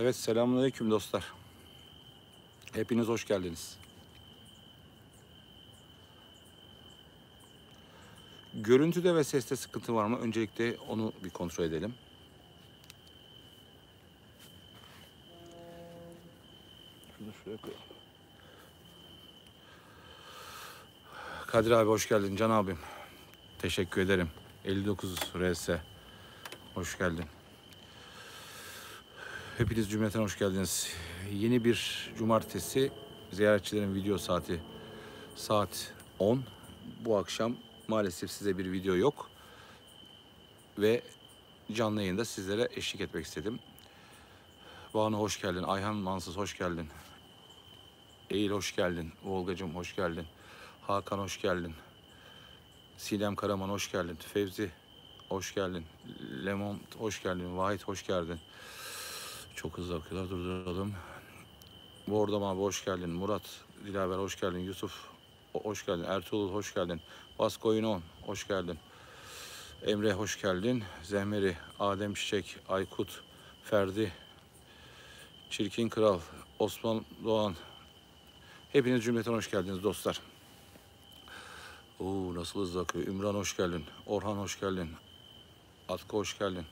Evet, selamünaleyküm dostlar. Hepiniz hoş geldiniz. Görüntüde ve seste sıkıntı var mı? Öncelikle onu bir kontrol edelim. Şunu şuraya koyalım. Kadir abi hoş geldin. Can abim. Teşekkür ederim. 59 RS. Hoş geldin. Hepiniz cümleten hoş geldiniz. Yeni bir cumartesi ziyaretçilerin video saati saat 10. Bu akşam maalesef size bir video yok. Ve canlı yayında sizlere eşlik etmek istedim. Banu hoş geldin. Ayhan Mansız hoş geldin. Eğil hoş geldin. Volgacım hoş geldin. Hakan hoş geldin. Sinem Karaman hoş geldin. Fevzi hoş geldin. Lemon hoş geldin. Vahit hoş geldin. Çok hızlı akıyorlar. Durduralım. Bordam abi hoş geldin. Murat Dilaver hoş geldin. Yusuf hoş geldin. Ertuğrul hoş geldin. Basko Yunon hoş geldin. Emre hoş geldin. Zehmeri, Adem Çiçek, Aykut, Ferdi, Çirkin Kral, Osman Doğan. Hepiniz cümleten hoş geldiniz dostlar. Oo, nasıl hızlı akıyor. Ümran hoş geldin. Orhan hoş geldin. Atkı hoş geldin.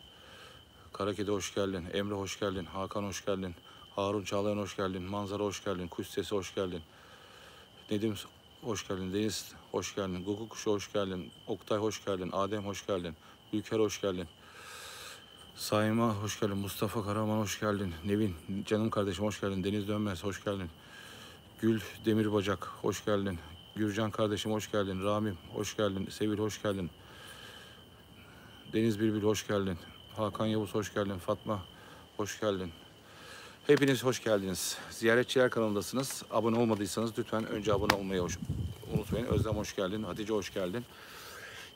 Karakedi hoş geldin. Emre hoş geldin. Hakan hoş geldin. Harun Çağlayan hoş geldin. Manzara hoş geldin. Kuş Sesi hoş geldin. Nedim hoş geldin. Deniz hoş geldin. Guguk Kuşu hoş geldin. Oktay hoş geldin. Adem hoş geldin. Ülker hoş geldin. Sayma hoş geldin. Mustafa Karaman hoş geldin. Nevin canım kardeşim hoş geldin. Deniz Dönmez hoş geldin. Gül Demirbacak hoş geldin. Gürcan kardeşim hoş geldin. Ramim hoş geldin. Sevil hoş geldin. Deniz Bilbil hoş geldin. Hakan Yavuz hoş geldin. Fatma hoş geldin. Hepiniz hoş geldiniz. Ziyaretçiler kanalındasınız. Abone olmadıysanız lütfen önce abone olmayı unutmayın. Özlem hoş geldin. Hatice hoş geldin.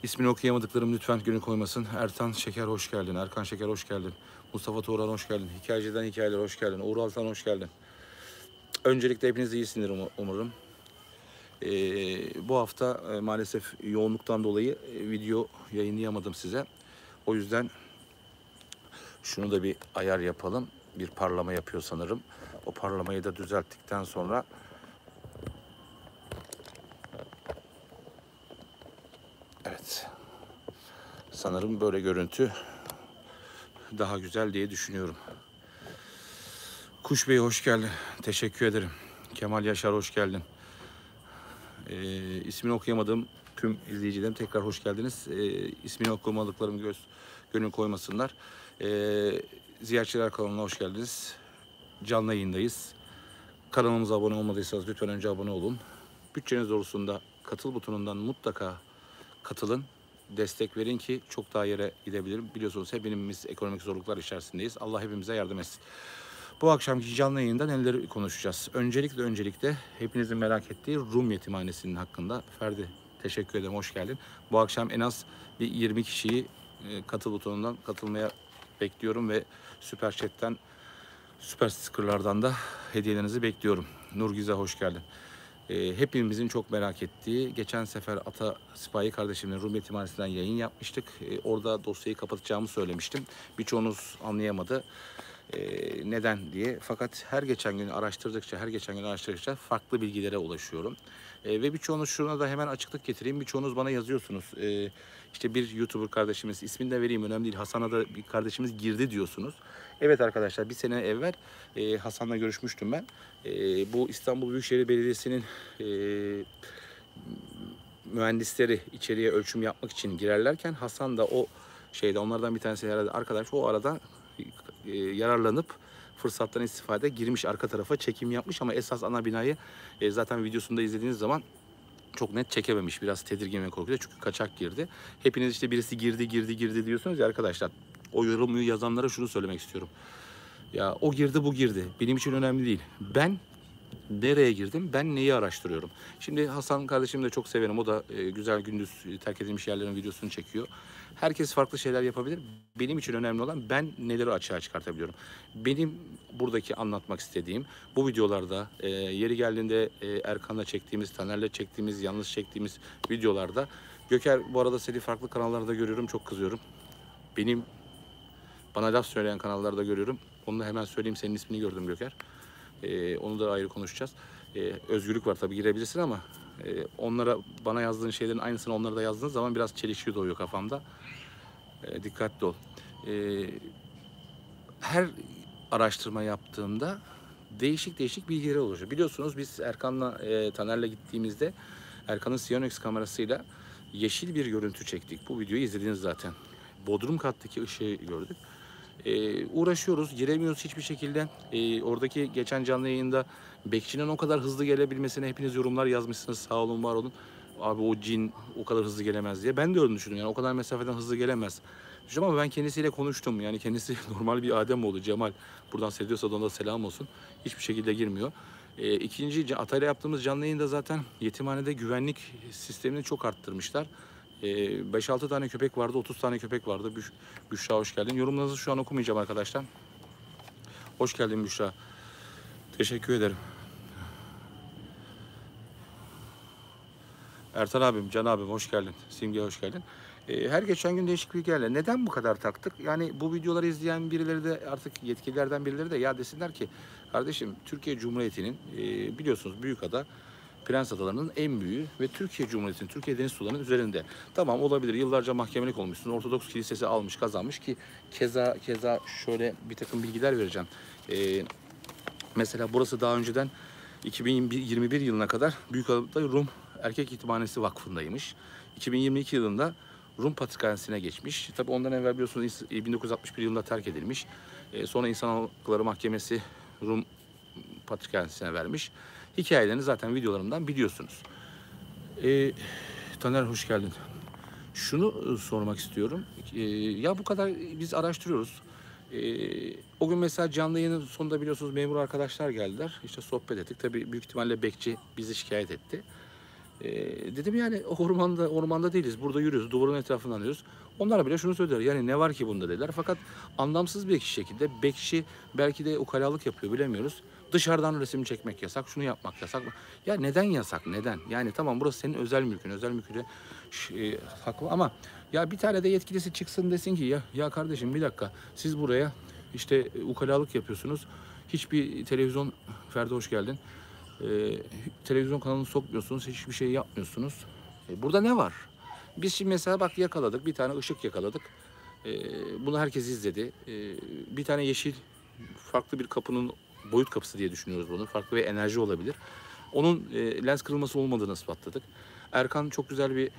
İsmini okuyamadıklarım lütfen günü koymasın. Ertan Şeker hoş geldin. Erkan Şeker hoş geldin. Mustafa Turan hoş geldin. Hikayeciden Hikayeler hoş geldin. Uğur Altan hoş geldin. Öncelikle hepiniz iyisindir umarım. Bu hafta maalesef yoğunluktan dolayı video yayınlayamadım size. O yüzden şunu da bir ayar yapalım. Bir parlama yapıyor sanırım. O parlamayı da düzelttikten sonra evet. Sanırım böyle görüntü daha güzel diye düşünüyorum. Kuş Bey hoş geldin. Teşekkür ederim. Kemal Yaşar hoş geldin. İsmini okuyamadığım tüm izleyicilerim tekrar hoş geldiniz. İsmini okumadıklarım gönül koymasınlar. Ziyaretçiler kanalına hoş geldiniz. Canlı yayındayız. Kanalımıza abone olmadıysanız lütfen önce abone olun. Bütçeniz doğrultusunda katıl butonundan mutlaka katılın. Destek verin ki çok daha yere gidebilirim. Biliyorsunuz hepimiz ekonomik zorluklar içerisindeyiz. Allah hepimize yardım etsin. Bu akşamki canlı yayında neleri konuşacağız? Öncelikle hepinizin merak ettiği Rum Yetimhanesi'nin hakkında. Ferdi teşekkür ederim, hoş geldin. Bu akşam en az bir 20 kişiyi katıl butonundan katılmaya bekliyorum ve Süper Chat'ten, Süper Sticker'lardan da hediyelerinizi bekliyorum. Nurgize hoş geldin. Hepimizin çok merak ettiği, geçen sefer Ata Sipahi kardeşimle Rum Yetimhanesi'nden yayın yapmıştık. Orada dosyayı kapatacağımı söylemiştim. Birçoğunuz anlayamadı. Neden diye. Fakat her geçen gün araştırdıkça farklı bilgilere ulaşıyorum. Ve birçoğunuz şuna da hemen açıklık getireyim. Birçoğunuz bana yazıyorsunuz. İşte bir YouTuber kardeşimiz, ismini de vereyim önemli değil. Hasan'a da bir kardeşimiz girdi diyorsunuz. Evet arkadaşlar, bir sene evvel Hasan'la görüşmüştüm ben. Bu İstanbul Büyükşehir Belediyesi'nin mühendisleri içeriye ölçüm yapmak için girerlerken Hasan da o onlardan bir tanesi herhalde arkadaş, o arada yararlanıp fırsattan istifade girmiş, arka tarafa çekim yapmış ama esas ana binayı zaten videosunda izlediğiniz zaman çok net çekememiş. Biraz tedirgin ve korkuyor çünkü kaçak girdi. Hepiniz işte birisi girdi diyorsunuz ya arkadaşlar. O yorumu yazanlara şunu söylemek istiyorum. Ya o girdi bu girdi. Benim için önemli değil. Ben nereye girdim? Ben neyi araştırıyorum? Şimdi Hasan kardeşimi de çok severim. O da güzel gündüz terk edilmiş yerlerin videosunu çekiyor. Herkes farklı şeyler yapabilir. Benim için önemli olan ben neleri açığa çıkartabiliyorum. Benim buradaki anlatmak istediğim bu videolarda yeri geldiğinde Erkan'la çektiğimiz, Taner'le çektiğimiz, yalnız çektiğimiz videolarda Göker, bu arada seni farklı kanallarda görüyorum, çok kızıyorum. Benim bana laf söyleyen kanallarda görüyorum. Onu da hemen söyleyeyim, senin ismini gördüm Göker. Onu da ayrı konuşacağız. Özgürlük var tabii, girebilirsin ama onlara, bana yazdığın şeylerin aynısını onlara da yazdığın zaman biraz çelişki doğuyor kafamda. Dikkatli ol. Her araştırma yaptığımda değişik değişik bilgiler oluşuyor. Biliyorsunuz biz Erkan'la, Taner'le gittiğimizde Erkan'ın Sionex kamerasıyla yeşil bir görüntü çektik. Bu videoyu izlediniz zaten. Bodrum kattaki ışığı gördük. Uğraşıyoruz, giremiyoruz hiçbir şekilde. Oradaki geçen canlı yayında bekçinin o kadar hızlı gelebilmesine hepiniz yorumlar yazmışsınız. Sağ olun, var olun. Abi o cin o kadar hızlı gelemez diye. Ben de öyle düşündüm. Yani o kadar mesafeden hızlı gelemez. Ama ben kendisiyle konuştum. Yani kendisi normal bir Ademoğlu, Cemal. Buradan seyrediyorsa da ona selam olsun. Hiçbir şekilde girmiyor. İkinci Atay'la yaptığımız canlı yayında zaten yetimhanede güvenlik sistemini çok arttırmışlar. 5-6 tane köpek vardı, 30 tane köpek vardı. Büşra hoş geldin. Yorumlarınızı şu an okumayacağım arkadaşlar. Hoş geldin Büşra. Teşekkür ederim. Ertan abim, Can abim hoş geldin. Simge hoş geldin. Her geçen gün değişik bilgilerle. Neden bu kadar taktık? Yani bu videoları izleyen birileri de, artık yetkililerden birileri de ya desinler ki kardeşim, Türkiye Cumhuriyeti'nin biliyorsunuz Büyükada Prens Adaları'nın en büyüğü ve Türkiye Cumhuriyeti'nin, Türkiye deniz sularının üzerinde. Tamam, olabilir, yıllarca mahkemelik olmuşsun. Ortodoks Kilisesi almış, kazanmış ki keza şöyle bir takım bilgiler vereceğim. Mesela burası daha önceden 2021 yılına kadar Büyükada'da Rum Erkek Yetimhanesi Vakfı'ndaymış. 2022 yılında Rum Patrikhanesi'ne geçmiş. Tabii ondan evvel biliyorsunuz 1961 yılında terk edilmiş. Sonra İnsan Hakları Mahkemesi Rum Patrikhanesi'ne vermiş. Hikayelerini zaten videolarımdan biliyorsunuz. Taner hoş geldin. Şunu sormak istiyorum. Ya bu kadar biz araştırıyoruz. O gün mesela canlı yayının sonunda biliyorsunuz memur arkadaşlar geldiler. İşte sohbet ettik. Tabii büyük ihtimalle bekçi bizi şikayet etti. Dedim yani ormanda değiliz. Burada yürüyoruz. Duvarın etrafından yürüyoruz. Onlar bile şunu söylediler. Yani ne var ki bunda dediler. Fakat anlamsız bir şekilde bekçi belki de ukalalık yapıyor, bilemiyoruz. Dışarıdan resim çekmek yasak. Şunu yapmak yasak. Ya neden yasak? Neden? Yani tamam, burası senin özel mülkün. Özel mülküyle haklı ama ya bir tane de yetkilisi çıksın desin ki ya kardeşim bir dakika. Siz buraya işte ukalalık yapıyorsunuz. Hiçbir televizyon, Ferdi hoş geldin. Televizyon kanalını sokmuyorsunuz, hiçbir şey yapmıyorsunuz. Burada ne var? Biz şimdi mesela bak yakaladık, bir tane ışık yakaladık. Bunu herkes izledi. Bir tane yeşil, farklı bir kapının boyut kapısı diye düşünüyoruz bunu. Farklı bir enerji olabilir. Onun lens kırılması olmadığını ispatladık. Erkan çok güzel bir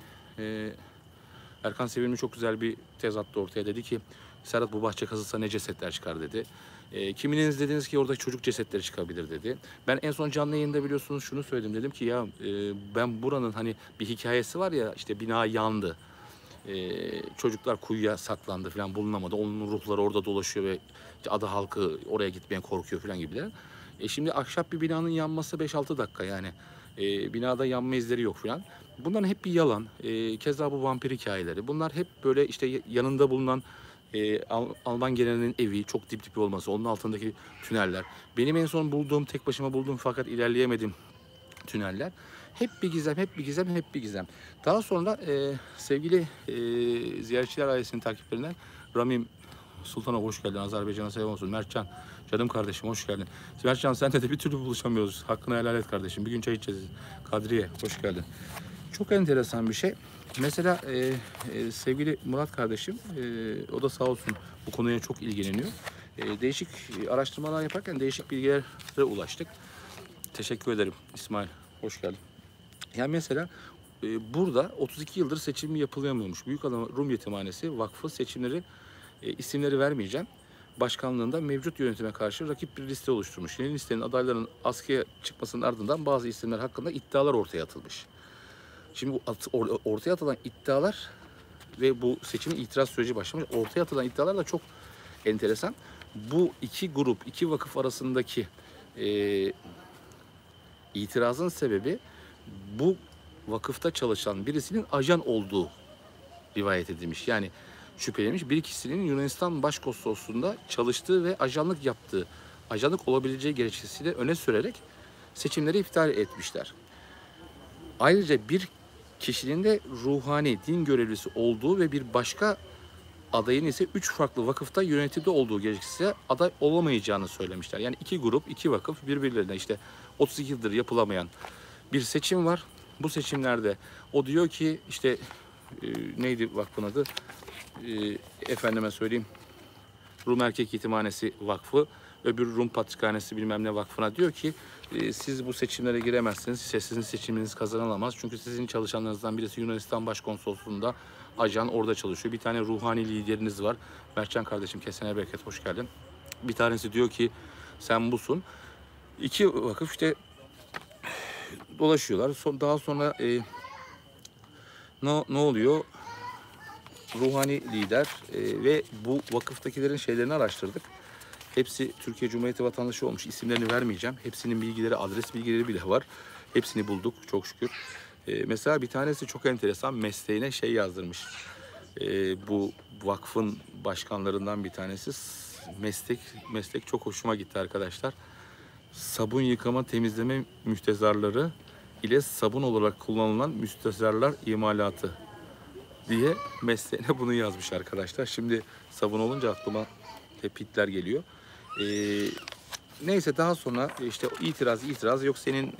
Erkan Sevimli çok güzel bir tez attı ortaya. Dedi ki Serhat, bu bahçe kazılsa ne cesetler çıkar dedi. Kiminiz dediniz ki orada çocuk cesetleri çıkabilir dedi. Ben en son canlı yayında biliyorsunuz şunu söyledim. Dedim ki ya ben buranın hani bir hikayesi var ya, işte bina yandı. Çocuklar kuyuya saklandı falan, bulunamadı. Onun ruhları orada dolaşıyor ve işte ada halkı oraya gitmeye korkuyor falan gibiler. Şimdi ahşap bir binanın yanması 5-6 dakika yani. Binada yanma izleri yok falan. Bunların hep bir yalan. Keza bu vampir hikayeleri. Bunlar hep böyle işte yanında bulunan Alman generalinin evi, çok dip dibi olması, onun altındaki tüneller. Benim en son bulduğum, tek başıma bulduğum fakat ilerleyemedim tüneller. Hep bir gizem, hep bir gizem, hep bir gizem. Daha sonra sevgili ziyaretçiler ailesinin takipçilerinden Ramim Sultan'a hoş geldin. Azerbaycan'a selam olsun. Mertcan, canım kardeşim hoş geldin. Mertcan, senle de bir türlü buluşamıyoruz. Hakkını helal et kardeşim. Bir gün çay içeceğiz. Kadriye, hoş geldin. Çok enteresan bir şey. Mesela sevgili Murat kardeşim, o da sağ olsun bu konuya çok ilgileniyor. Değişik araştırmalar yaparken değişik bilgilere ulaştık. Teşekkür ederim İsmail, hoş geldin. Yani mesela burada 32 yıldır seçim yapılamıyormuş. Büyükada Rum Yetimhanesi Vakfı seçimleri, isimleri vermeyeceğim, başkanlığında mevcut yönetime karşı rakip bir liste oluşturmuş. Yeni listenin adayların askıya çıkmasının ardından bazı isimler hakkında iddialar ortaya atılmış. Şimdi bu ortaya atılan iddialar ve bu seçimin itiraz süreci başlamış. Ortaya atılan iddialar da çok enteresan. Bu iki grup, iki vakıf arasındaki itirazın sebebi bu vakıfta çalışan birisinin ajan olduğu rivayet edilmiş. Yani şüphelenmiş bir kişinin Yunanistan Başkonsolosluğu'nda çalıştığı ve ajanlık yaptığı, ajanlık olabileceği gerekçesiyle öne sürerek seçimleri iptal etmişler. Ayrıca bir kişinin de ruhani din görevlisi olduğu ve bir başka adayın ise 3 farklı vakıfta yönetimde olduğu gerekçesiyle aday olamayacağını söylemişler. Yani iki grup, iki vakıf birbirlerine işte 32 yıldır yapılamayan bir seçim var. Bu seçimlerde o diyor ki işte neydi vakfın adı? Efendime söyleyeyim, Rum Erkek Yetimhanesi Vakfı, öbür Rum Patrikhanesi bilmem ne vakfına diyor ki siz bu seçimlere giremezsiniz. Sizin seçiminiz kazanılamaz. Çünkü sizin çalışanlarınızdan birisi Yunanistan Başkonsolosluğu'nda ajan, orada çalışıyor. Bir tane ruhani lideriniz var. Mertcan kardeşim, kesene bereket, hoş geldin. Bir tanesi diyor ki sen busun. İki vakıf işte dolaşıyorlar. Daha sonra ne oluyor? Ruhani lider ve bu vakıftakilerin şeylerini araştırdık. Hepsi Türkiye Cumhuriyeti vatandaşı olmuş. İsimlerini vermeyeceğim. Hepsinin bilgileri, adres bilgileri bile var. Hepsini bulduk çok şükür. Mesela bir tanesi çok enteresan, mesleğine şey yazdırmış. Bu vakfın başkanlarından bir tanesi. Meslek çok hoşuma gitti arkadaşlar. Sabun yıkama temizleme müstezarları ile sabun olarak kullanılan müstezarlar imalatı diye mesleğine bunu yazmış arkadaşlar. Şimdi sabun olunca aklıma hep Hitler geliyor. Neyse daha sonra işte itiraz yok. Senin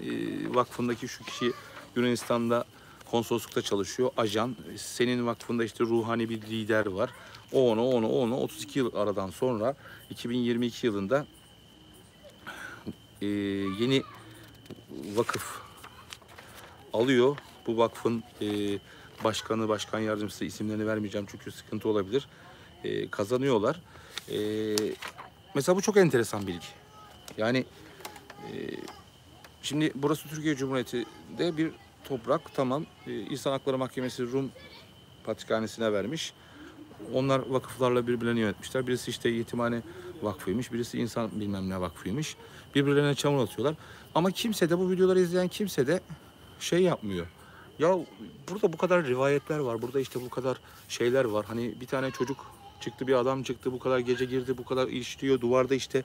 vakfındaki şu kişi Yunanistan'da konsoloslukta çalışıyor, ajan. Senin vakfında işte ruhani bir lider var. O onu 32 yıl aradan sonra 2022 yılında yeni vakıf alıyor. Bu vakfın başkanı, başkan yardımcısı, isimlerini vermeyeceğim çünkü sıkıntı olabilir. Kazanıyorlar. Mesela bu çok enteresan bilgi. Yani şimdi burası Türkiye Cumhuriyeti'de bir toprak, tamam. İnsan Hakları Mahkemesi Rum Patrikhanesi'ne vermiş. Onlar vakıflarla birbirlerini yönetmişler. Birisi işte yetimhane vakfıymış, birisi insan bilmem ne vakfıymış. Birbirlerine çamur atıyorlar. Ama kimse de, bu videoları izleyen kimse de şey yapmıyor. Ya burada bu kadar rivayetler var. Burada işte bu kadar şeyler var. Hani bir tane çocuk çıktı, bir adam çıktı, bu kadar gece girdi, bu kadar işliyor. Duvarda işte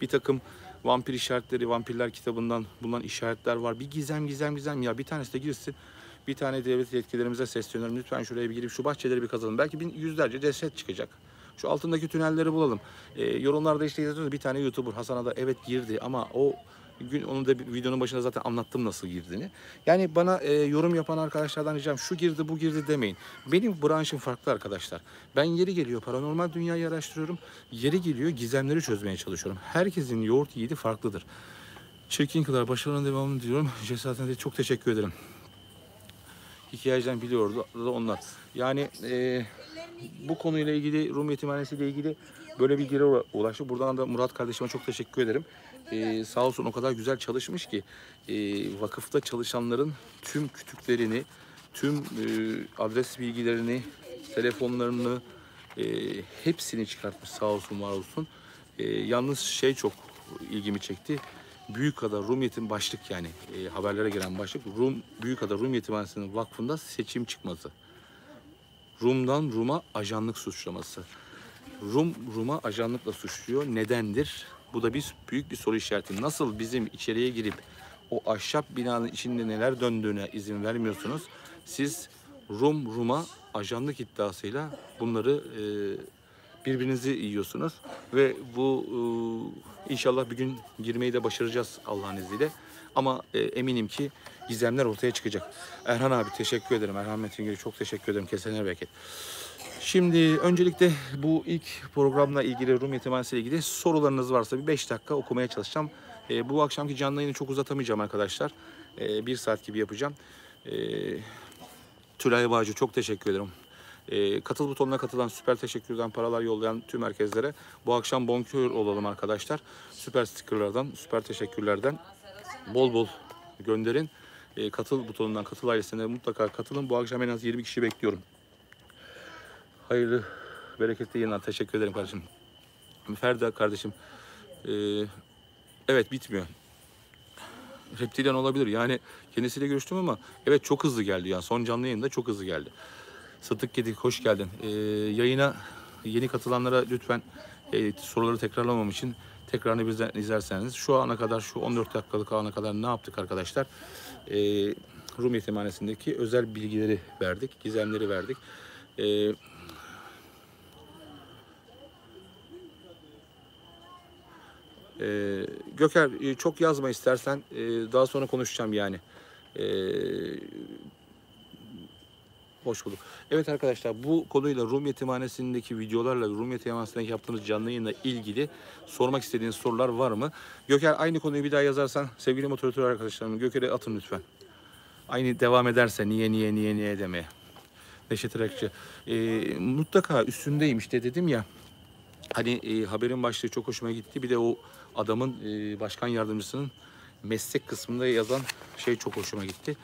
bir takım vampir işaretleri, vampirler kitabından bulunan işaretler var. Bir gizem ya. Bir tanesi de girsin. Bir tane devlet yetkililerimize sesleniyorum. Lütfen şuraya bir girip şu bahçeleri bir kazalım. Belki yüzlerce ceset çıkacak. Şu altındaki tünelleri bulalım. Yorumlarda işte yazıyoruz, bir tane YouTuber Hasan da evet girdi ama o gün onu da videonun başında zaten anlattım nasıl girdiğini. Yani bana yorum yapan arkadaşlardan ricam şu girdi bu girdi demeyin. Benim branşım farklı arkadaşlar. Ben yeri geliyor paranormal dünyayı araştırıyorum. Yeri geliyor gizemleri çözmeye çalışıyorum. Herkesin yoğurt yiğidi farklıdır. Çirkin Kılar başarının devamını diliyorum. Cesaretine de çok teşekkür ederim. Hikayeden biliyordu da onlar. Yani bu konuyla ilgili, Rum Yetimhanesi ile ilgili böyle bilgilere ulaştı. Buradan da Murat kardeşime çok teşekkür ederim. Sağ olsun, o kadar güzel çalışmış ki vakıfta çalışanların tüm kütüklerini, tüm adres bilgilerini, telefonlarını hepsini çıkartmış, sağ olsun var olsun. Yalnız şey çok ilgimi çekti. Büyükada Rum Yetim başlık, yani haberlere gelen başlık, Büyükada Rum Yetimhanesi'nin vakfında seçim çıkması. Rum'dan Rum'a ajanlık suçlaması. Rum'a ajanlıkla suçluyor. Nedendir? Bu da büyük bir soru işareti. Nasıl bizim içeriye girip o ahşap binanın içinde neler döndüğüne izin vermiyorsunuz? Siz Rum'a ajanlık iddiasıyla bunları birbirinizi yiyorsunuz ve bu inşallah bir gün girmeyi de başaracağız Allah'ın izniyle. Ama eminim ki gizemler ortaya çıkacak. Erhan abi teşekkür ederim. Erhan Metingil'e çok teşekkür ederim. Kesene bereket. Şimdi öncelikle bu ilk programla ilgili, Rum Yetimhanesi ile ilgili sorularınız varsa bir 5 dakika okumaya çalışacağım. Bu akşamki canlı yayını çok uzatamayacağım arkadaşlar. 1 saat gibi yapacağım. Tülay Bağcı çok teşekkür ederim. Katıl butonuna katılan, süper teşekkürden paralar yollayan tüm herkeslere bu akşam bonkör olalım arkadaşlar. Süper stickerlardan, süper teşekkürlerden bol bol gönderin. Katıl butonundan, katıl ailesine mutlaka katılın. Bu akşam en az 20 kişi bekliyorum. Hayırlı, bereketli yayınlar. Teşekkür ederim kardeşim. Ferda kardeşim. Evet, bitmiyor. Reptilyan olabilir. Yani kendisiyle görüştüm ama evet, çok hızlı geldi. Yani son canlı yayında çok hızlı geldi. Sıddık Gedik hoş geldin. Yayına yeni katılanlara lütfen soruları tekrarlamam için tekrarını bizden izlerseniz. Şu ana kadar, şu 14 dakikalık ana kadar ne yaptık arkadaşlar? Rum Yetimhanesi'ndeki özel bilgileri verdik, gizemleri verdik. Göker çok yazma istersen, daha sonra konuşacağım yani. E, Hoş bulduk. Evet arkadaşlar, bu konuyla Rum Yetimhanesi'ndeki videolarla Rum Yetimhanesi'ndeki yaptığımız canlı yayınla ilgili sormak istediğiniz sorular var mı? Göker, aynı konuyu bir daha yazarsan sevgili moderatör arkadaşlarım, Göker'e atın lütfen. Aynı devam ederse niye demeye. Neşet Erekçi. Mutlaka üstündeyim işte, dedim ya. Hani haberin başlığı çok hoşuma gitti. Bir de o adamın başkan yardımcısının meslek kısmında yazan şey çok hoşuma gitti.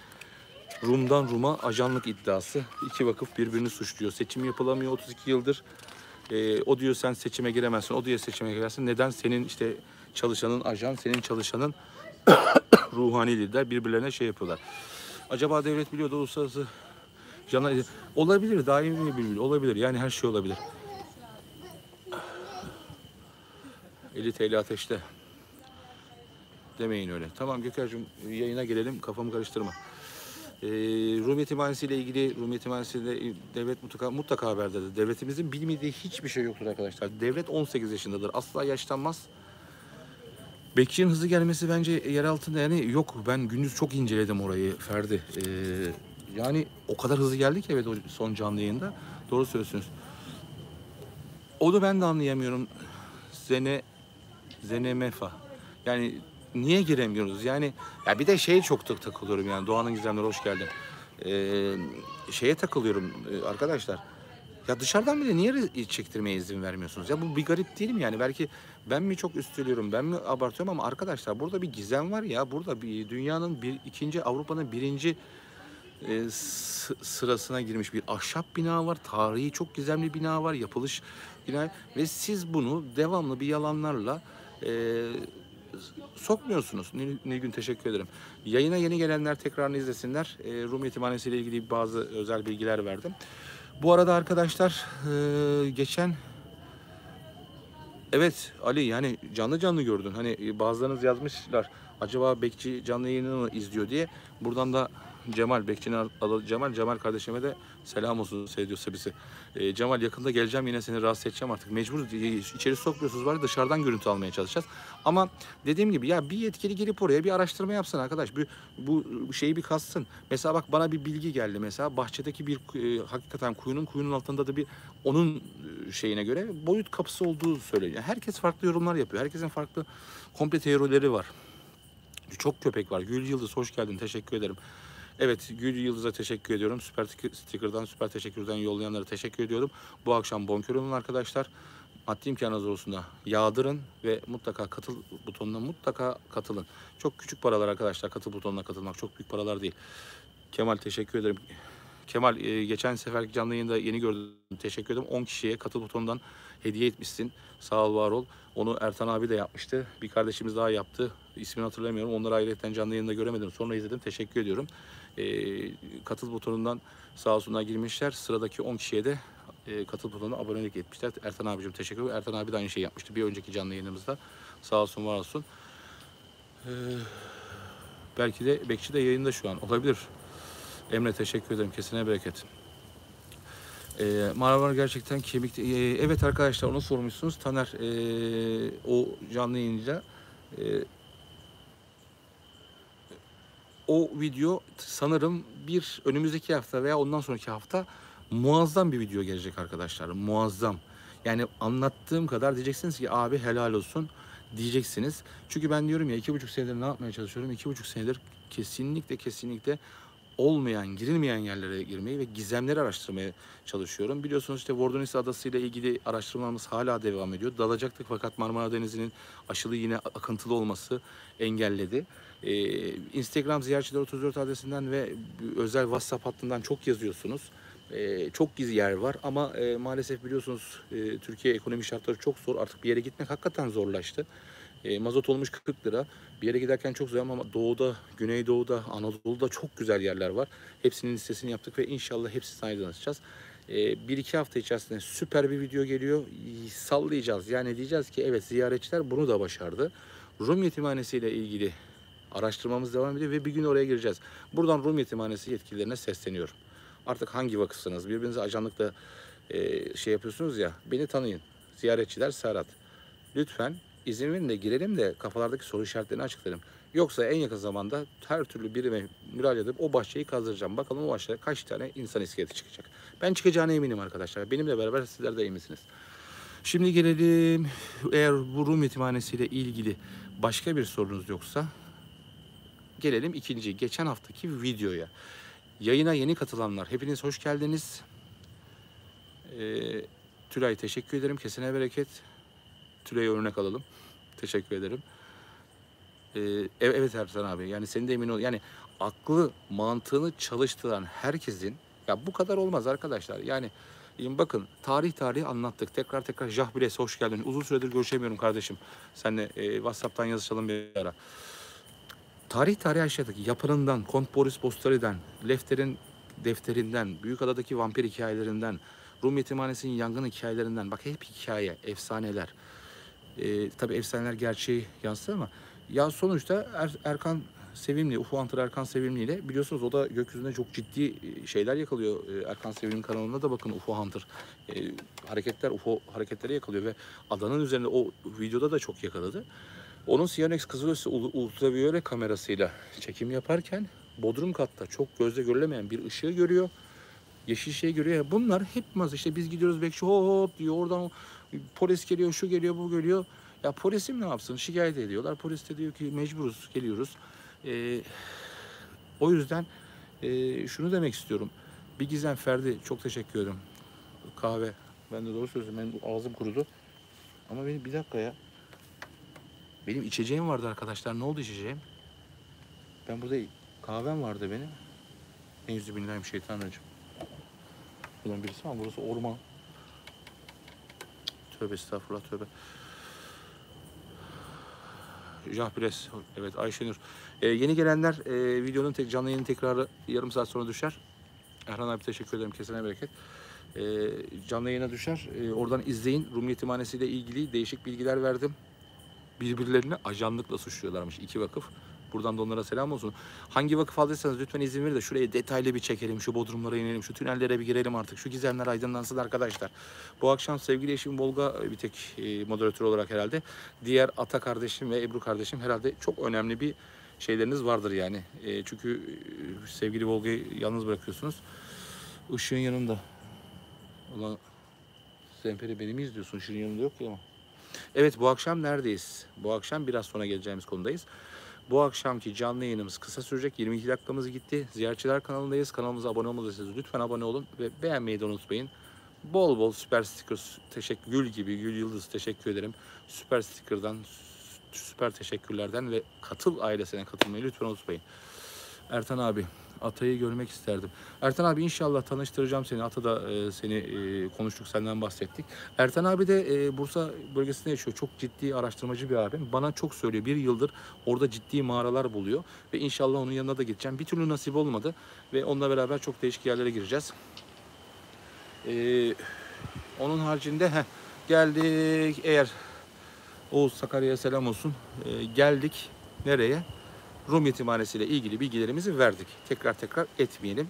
Rum'dan Rum'a ajanlık iddiası. İki vakıf birbirini suçluyor. Seçim yapılamıyor 32 yıldır. O diyor sen seçime giremezsin. O diyor seçime girersin. Neden? Senin işte çalışanın ajan, senin çalışanın ruhani lider birbirlerine şey yapıyorlar. Acaba devlet biliyor da uluslararası canlar olabilir. Daimi bir olabilir. Yani her şey olabilir. 50 TL ateşte. Demeyin öyle. Tamam Göker'cim, yayına gelelim. Kafamı karıştırma. Rum Yetimhanesi ile ilgili, Rum Yetimhanesi ile devlet mutlaka haberdadır. Devletimizin bilmediği hiçbir şey yoktur arkadaşlar. Devlet 18 yaşındadır. Asla yaşlanmaz. Bekçinin hızlı gelmesi bence yer altında, yani yok. Ben gündüz çok inceledim orayı Ferdi. Yani o kadar hızlı geldi ki, evet, o son canlı yayında. Doğru söylüyorsunuz. Onu ben de anlayamıyorum. Zenemefa. Yani niye giremiyoruz? Yani ya bir de şeye çok takılıyorum yani. Doğan'ın Gizemleri hoş geldin. Şeye takılıyorum arkadaşlar. Ya dışarıdan bile niye çektirmeye izin vermiyorsunuz? Ya bu bir garip değil mi yani? Belki ben mi çok üsteliyorum, ben mi abartıyorum, ama arkadaşlar burada bir gizem var ya. Burada bir dünyanın ikinci, Avrupa'nın birinci sırasına girmiş bir ahşap bina var. Tarihi çok gizemli bina var. Yapılış bina ve siz bunu devamlı bir yalanlarla sokmuyorsunuz. Nilgün, teşekkür ederim. Yayına yeni gelenler tekrarını izlesinler. Rum Yetimhanesi ile ilgili bazı özel bilgiler verdim. Bu arada arkadaşlar, geçen evet Ali, yani canlı gördün. Hani bazılarınız yazmışlar, acaba Bekçi canlı yayını mı izliyor diye. Buradan da Cemal, Bekçi'nin adı Cemal kardeşime de selam olsun seyrediyorsa bizi. Cemal, yakında geleceğim, yine seni rahatsız edeceğim artık. Mecbur içeri sokmuyorsunuz, var dışarıdan görüntü almaya çalışacağız. Ama dediğim gibi ya, bir yetkili gelip oraya bir araştırma yapsın arkadaş. Bu şeyi bir kassın. Mesela bak, bana bir bilgi geldi. Mesela bahçedeki bir hakikaten kuyunun altında da bir onun şeyine göre boyut kapısı olduğu söyleniyor. Herkes farklı yorumlar yapıyor. Herkesin farklı komple teorileri var. Çok köpek var. Gül Yıldız hoş geldin. Teşekkür ederim. Evet, Gül Yıldız'a teşekkür ediyorum. Süper sticker'dan, süper teşekkürden yollayanlara teşekkür ediyorum. Bu akşam bonkör olun arkadaşlar. Maddi imkanınız olsun yağdırın ve mutlaka katıl butonuna mutlaka katılın. Çok küçük paralar arkadaşlar, katıl butonuna katılmak. Çok büyük paralar değil. Kemal, teşekkür ederim. Kemal, geçen seferki canlı yayında yeni gördüm. Teşekkür ederim. 10 kişiye katıl butonundan hediye etmişsin. Sağ ol, var ol. Onu Ertan abi de yapmıştı. Bir kardeşimiz daha yaptı. İsmini hatırlamıyorum. Onları ayrıca canlı yayında göremedim. Sonra izledim. Teşekkür ediyorum. Katıl butonundan sağ olsunlar girmişler. Sıradaki 10 kişiye de katıl butonuna abonelik etmişler. Ertan abicim teşekkür ederim. Ertan abi de aynı şeyi yapmıştı bir önceki canlı yayınımızda. Sağ olsun, var olsun. Belki de Bekçi de yayında şu an. Olabilir. Emre, teşekkür ederim. Kesine bereket. Marmara gerçekten kemik. Evet arkadaşlar, onu sormuşsunuz. Taner o canlı yayınca o video sanırım bir önümüzdeki hafta veya ondan sonraki hafta muazzam bir video gelecek arkadaşlar. Muazzam. Yani anlattığım kadar diyeceksiniz ki abi helal olsun diyeceksiniz. Çünkü ben diyorum ya, 2,5 senedir ne yapmaya çalışıyorum? 2,5 senedir kesinlikle olmayan, girilmeyen yerlere girmeyi ve gizemleri araştırmaya çalışıyorum. Biliyorsunuz işte Vordonis Adası ile ilgili araştırmamız hala devam ediyor. Dalacaktık fakat Marmara Denizi'nin aşılı yine akıntılı olması engelledi. Instagram ziyaretçiler 34 adresinden ve özel WhatsApp hattından çok yazıyorsunuz. Çok gizli yer var ama maalesef biliyorsunuz Türkiye ekonomi şartları çok zor. Artık bir yere gitmek hakikaten zorlaştı. Mazot olmuş 40 lira. Bir yere giderken çok zor ama doğuda, güneydoğuda, Anadolu'da çok güzel yerler var. Hepsinin listesini yaptık ve inşallah hepsini aydınlatacağız. 1-2 hafta içerisinde süper bir video geliyor. Sallayacağız. Yani diyeceğiz ki evet, ziyaretçiler bunu da başardı. Rum Yetimhanesi ile ilgili araştırmamız devam ediyor ve bir gün oraya gireceğiz. Buradan Rum Yetimhanesi yetkililerine sesleniyorum. Artık hangi vakıfsınız? Birbirinize ajanlıkla şey yapıyorsunuz ya. Beni tanıyın. Ziyaretçiler Serhat. Lütfen izin verin de girelim de kafalardaki soru işaretlerini açıklayalım. Yoksa en yakın zamanda her türlü birime müracaat edip o bahçeyi kazdıracağım. Bakalım o bahçede kaç tane insan iskeleti çıkacak. Ben çıkacağına eminim arkadaşlar. Benimle beraber sizler de eminsiniz. Şimdi gelelim, eğer bu Rum yetimhanesiyle ilgili başka bir sorunuz yoksa gelelim ikinci, geçen haftaki videoya. Yayına yeni katılanlar hepiniz hoş geldiniz. Tülay teşekkür ederim. Kesene bereket. Tülay'a örnek alalım. Teşekkür ederim. Evet Ersan abi, yani senin de emin ol. Yani aklı mantığını çalıştıran herkesin, ya bu kadar olmaz arkadaşlar. Yani bakın, tarih anlattık. Tekrar Jahbires hoş geldin. Uzun süredir görüşemiyorum kardeşim. Seninle WhatsApp'tan yazışalım bir ara. Tarih yaşadık. Yapınından, Kont Boris Bostari'den, Lefter'in defterinden, Büyükada'daki vampir hikayelerinden, Rum yetimhanesinin yangın hikayelerinden. Bak, hep hikaye, efsaneler. Tabii efsaneler gerçeği yansıtır ama ya sonuçta Erkan Sevimli, UFO Hunter Erkan Sevimli ile biliyorsunuz o da gökyüzünde çok ciddi şeyler yakalıyor. Erkan Sevimli'nin kanalına da bakın, UFO Hunter UFO hareketleri yakalıyor ve adanın üzerinde o videoda da çok yakaladı. Onun Siyonex Kızılötesi ultraviyole kamerasıyla çekim yaparken bodrum katta çok gözle görülemeyen bir ışığı görüyor. Yeşil şey görüyor. Bunlar hep işte biz gidiyoruz, bekçi hop diyor, oradan polis geliyor, şu geliyor, bu geliyor. Ya polisim ne yapsın? Şikayet ediyorlar. Polis de diyor ki mecburuz, geliyoruz. O yüzden şunu demek istiyorum. Bir Gizem Ferdi, çok teşekkür ederim. Kahve. Ben de doğru söylüyorum. Benim ağzım kurudu. Ama benim bir dakika ya. Benim içeceğim vardı arkadaşlar. Ne oldu içeceğim? Ben burada kahvem vardı benim. Euzubillahimineşşeytanirracim. Buradan birisi ama burası orman. Tövbe estağfurullah, tövbe. Jahbires, evet Ayşenur. Yeni gelenler, videonun canlı yayının tekrarı yarım saat sonra düşer. Erhan abi teşekkür ederim, kesene bereket. Canlı yayına düşer. Oradan izleyin. Rum yetimhanesi ile ilgili değişik bilgiler verdim. Birbirlerini ajanlıkla suçluyorlarmış iki vakıf. Buradan da onlara selam olsun. Hangi vakıf aldıysanız lütfen izin verin de şuraya detaylı bir çekelim. Şu bodrumlara inelim. Şu tünellere bir girelim artık. Şu gizemler aydınlansın arkadaşlar. Bu akşam sevgili eşim Volga bir tek moderatör olarak herhalde. Diğer Ata kardeşim ve Ebru kardeşim herhalde çok önemli bir şeyleriniz vardır yani. Çünkü sevgili Volga'yı yalnız bırakıyorsunuz. Işığın yanında. Ulan Zemperi, beni mi izliyorsun? Işığın yanında yok ya ama. Evet, bu akşam neredeyiz? Bu akşam biraz sonra geleceğimiz konudayız. Bu akşamki canlı yayınımız kısa sürecek. 22 dakikamız gitti. Ziyaretçiler kanalındayız. Kanalımıza abone olmadıysanız lütfen abone olun ve beğenmeyi de unutmayın. Bol bol süper sticker, teşekkür, gül gibi, gül yıldız teşekkür ederim. Süper sticker'dan, süper teşekkürlerden ve katıl ailesine katılmayı lütfen unutmayın. Ertan abi, Atay'ı görmek isterdim. Ertan abi, inşallah tanıştıracağım seni. Ata da seni konuştuk, senden bahsettik. Ertan abi de Bursa bölgesinde yaşıyor. Çok ciddi araştırmacı bir abim. Bana çok söylüyor. Bir yıldır orada ciddi mağaralar buluyor. Ve inşallah onun yanına da gideceğim. Bir türlü nasip olmadı. Ve onunla beraber çok değişik yerlere gireceğiz. Onun haricinde geldik. Eğer Oğuz Sakarya'ya selam olsun. Geldik. Nereye? Rum yetimhanesi ile ilgili bilgilerimizi verdik. Tekrar etmeyelim.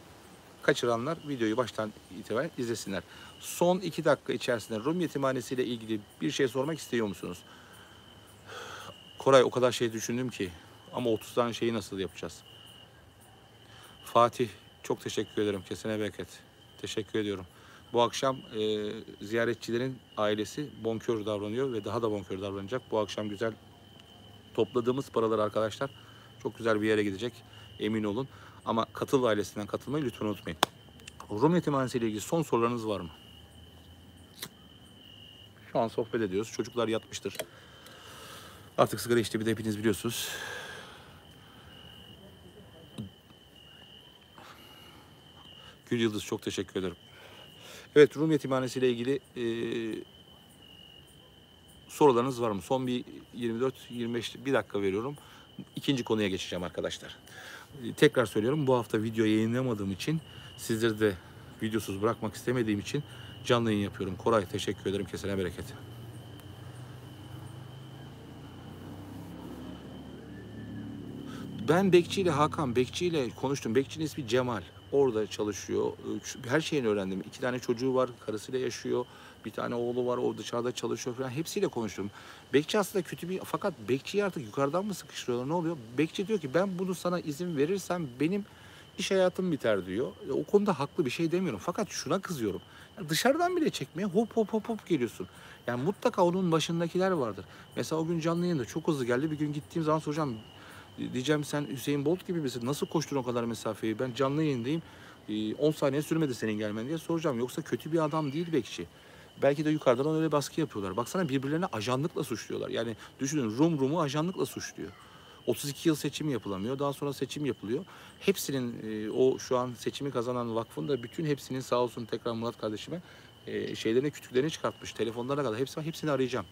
Kaçıranlar videoyu baştan itibaren izlesinler. Son 2 dakika içerisinde Rum yetimhanesi ile ilgili bir şey sormak istiyor musunuz? Koray, o kadar şey düşündüm ki. Ama 30 tane şeyi nasıl yapacağız? Fatih, çok teşekkür ederim. Kesene bereket. Teşekkür ediyorum. Bu akşam ziyaretçilerin ailesi bonkör davranıyor ve daha da bonkör davranacak. Bu akşam güzel topladığımız paralar arkadaşlar çok güzel bir yere gidecek. Emin olun. Ama katıl ailesinden katılmayı lütfen unutmayın. Rum yetimhanesi ile ilgili son sorularınız var mı? Şu an sohbet ediyoruz. Çocuklar yatmıştır. Artık sigara içti, bir de hepiniz biliyorsunuz. Gül Yıldız, çok teşekkür ederim. Evet, Rum yetimhanesi ile ilgili sorularınız var mı? Son bir 24-25 bir dakika veriyorum. İkinci konuya geçeceğim arkadaşlar. Tekrar söylüyorum, bu hafta video yayınlamadığım için, sizleri de videosuz bırakmak istemediğim için canlı yayın yapıyorum. Koray, teşekkür ederim. Kesene bereket. Ben Bekçi ile Hakan, Bekçi ile konuştum. Bekçinin ismi Cemal. Orada çalışıyor. Her şeyini öğrendim. 2 tane çocuğu var, karısıyla yaşıyor. Bir tane oğlu var, o dışarıda çalışıyor falan. Hepsiyle konuştum. Bekçi aslında kötü bir... Fakat bekçiyi artık yukarıdan mı sıkıştırıyorlar, ne oluyor? Bekçi diyor ki ben bunu sana izin verirsem benim iş hayatım biter diyor. O konuda haklı, bir şey demiyorum. Fakat şuna kızıyorum. Ya dışarıdan bile çekmeye hop hop hop hop geliyorsun. Yani mutlaka onun başındakiler vardır. Mesela o gün canlı yayında çok hızlı geldi. Bir gün gittiğim zaman soracağım. Diyeceğim sen Hüseyin Bolt gibi misin? Nasıl koştun o kadar mesafeyi? Ben canlı yayındayım. 10 saniye sürmedi senin gelmen diye soracağım. Yoksa kötü bir adam değil bekçi. Belki de yukarıdan öyle baskı yapıyorlar. Baksana birbirlerine ajanlıkla suçluyorlar. Yani düşünün, Rum'u ajanlıkla suçluyor. 32 yıl seçim yapılamıyor. Daha sonra seçim yapılıyor. Hepsinin o şu an seçimi kazanan vakfın da bütün hepsinin sağ olsun tekrar Murat kardeşime şeylerini, kütüklerini çıkartmış. Telefonlarına kadar hepsini arayacağım.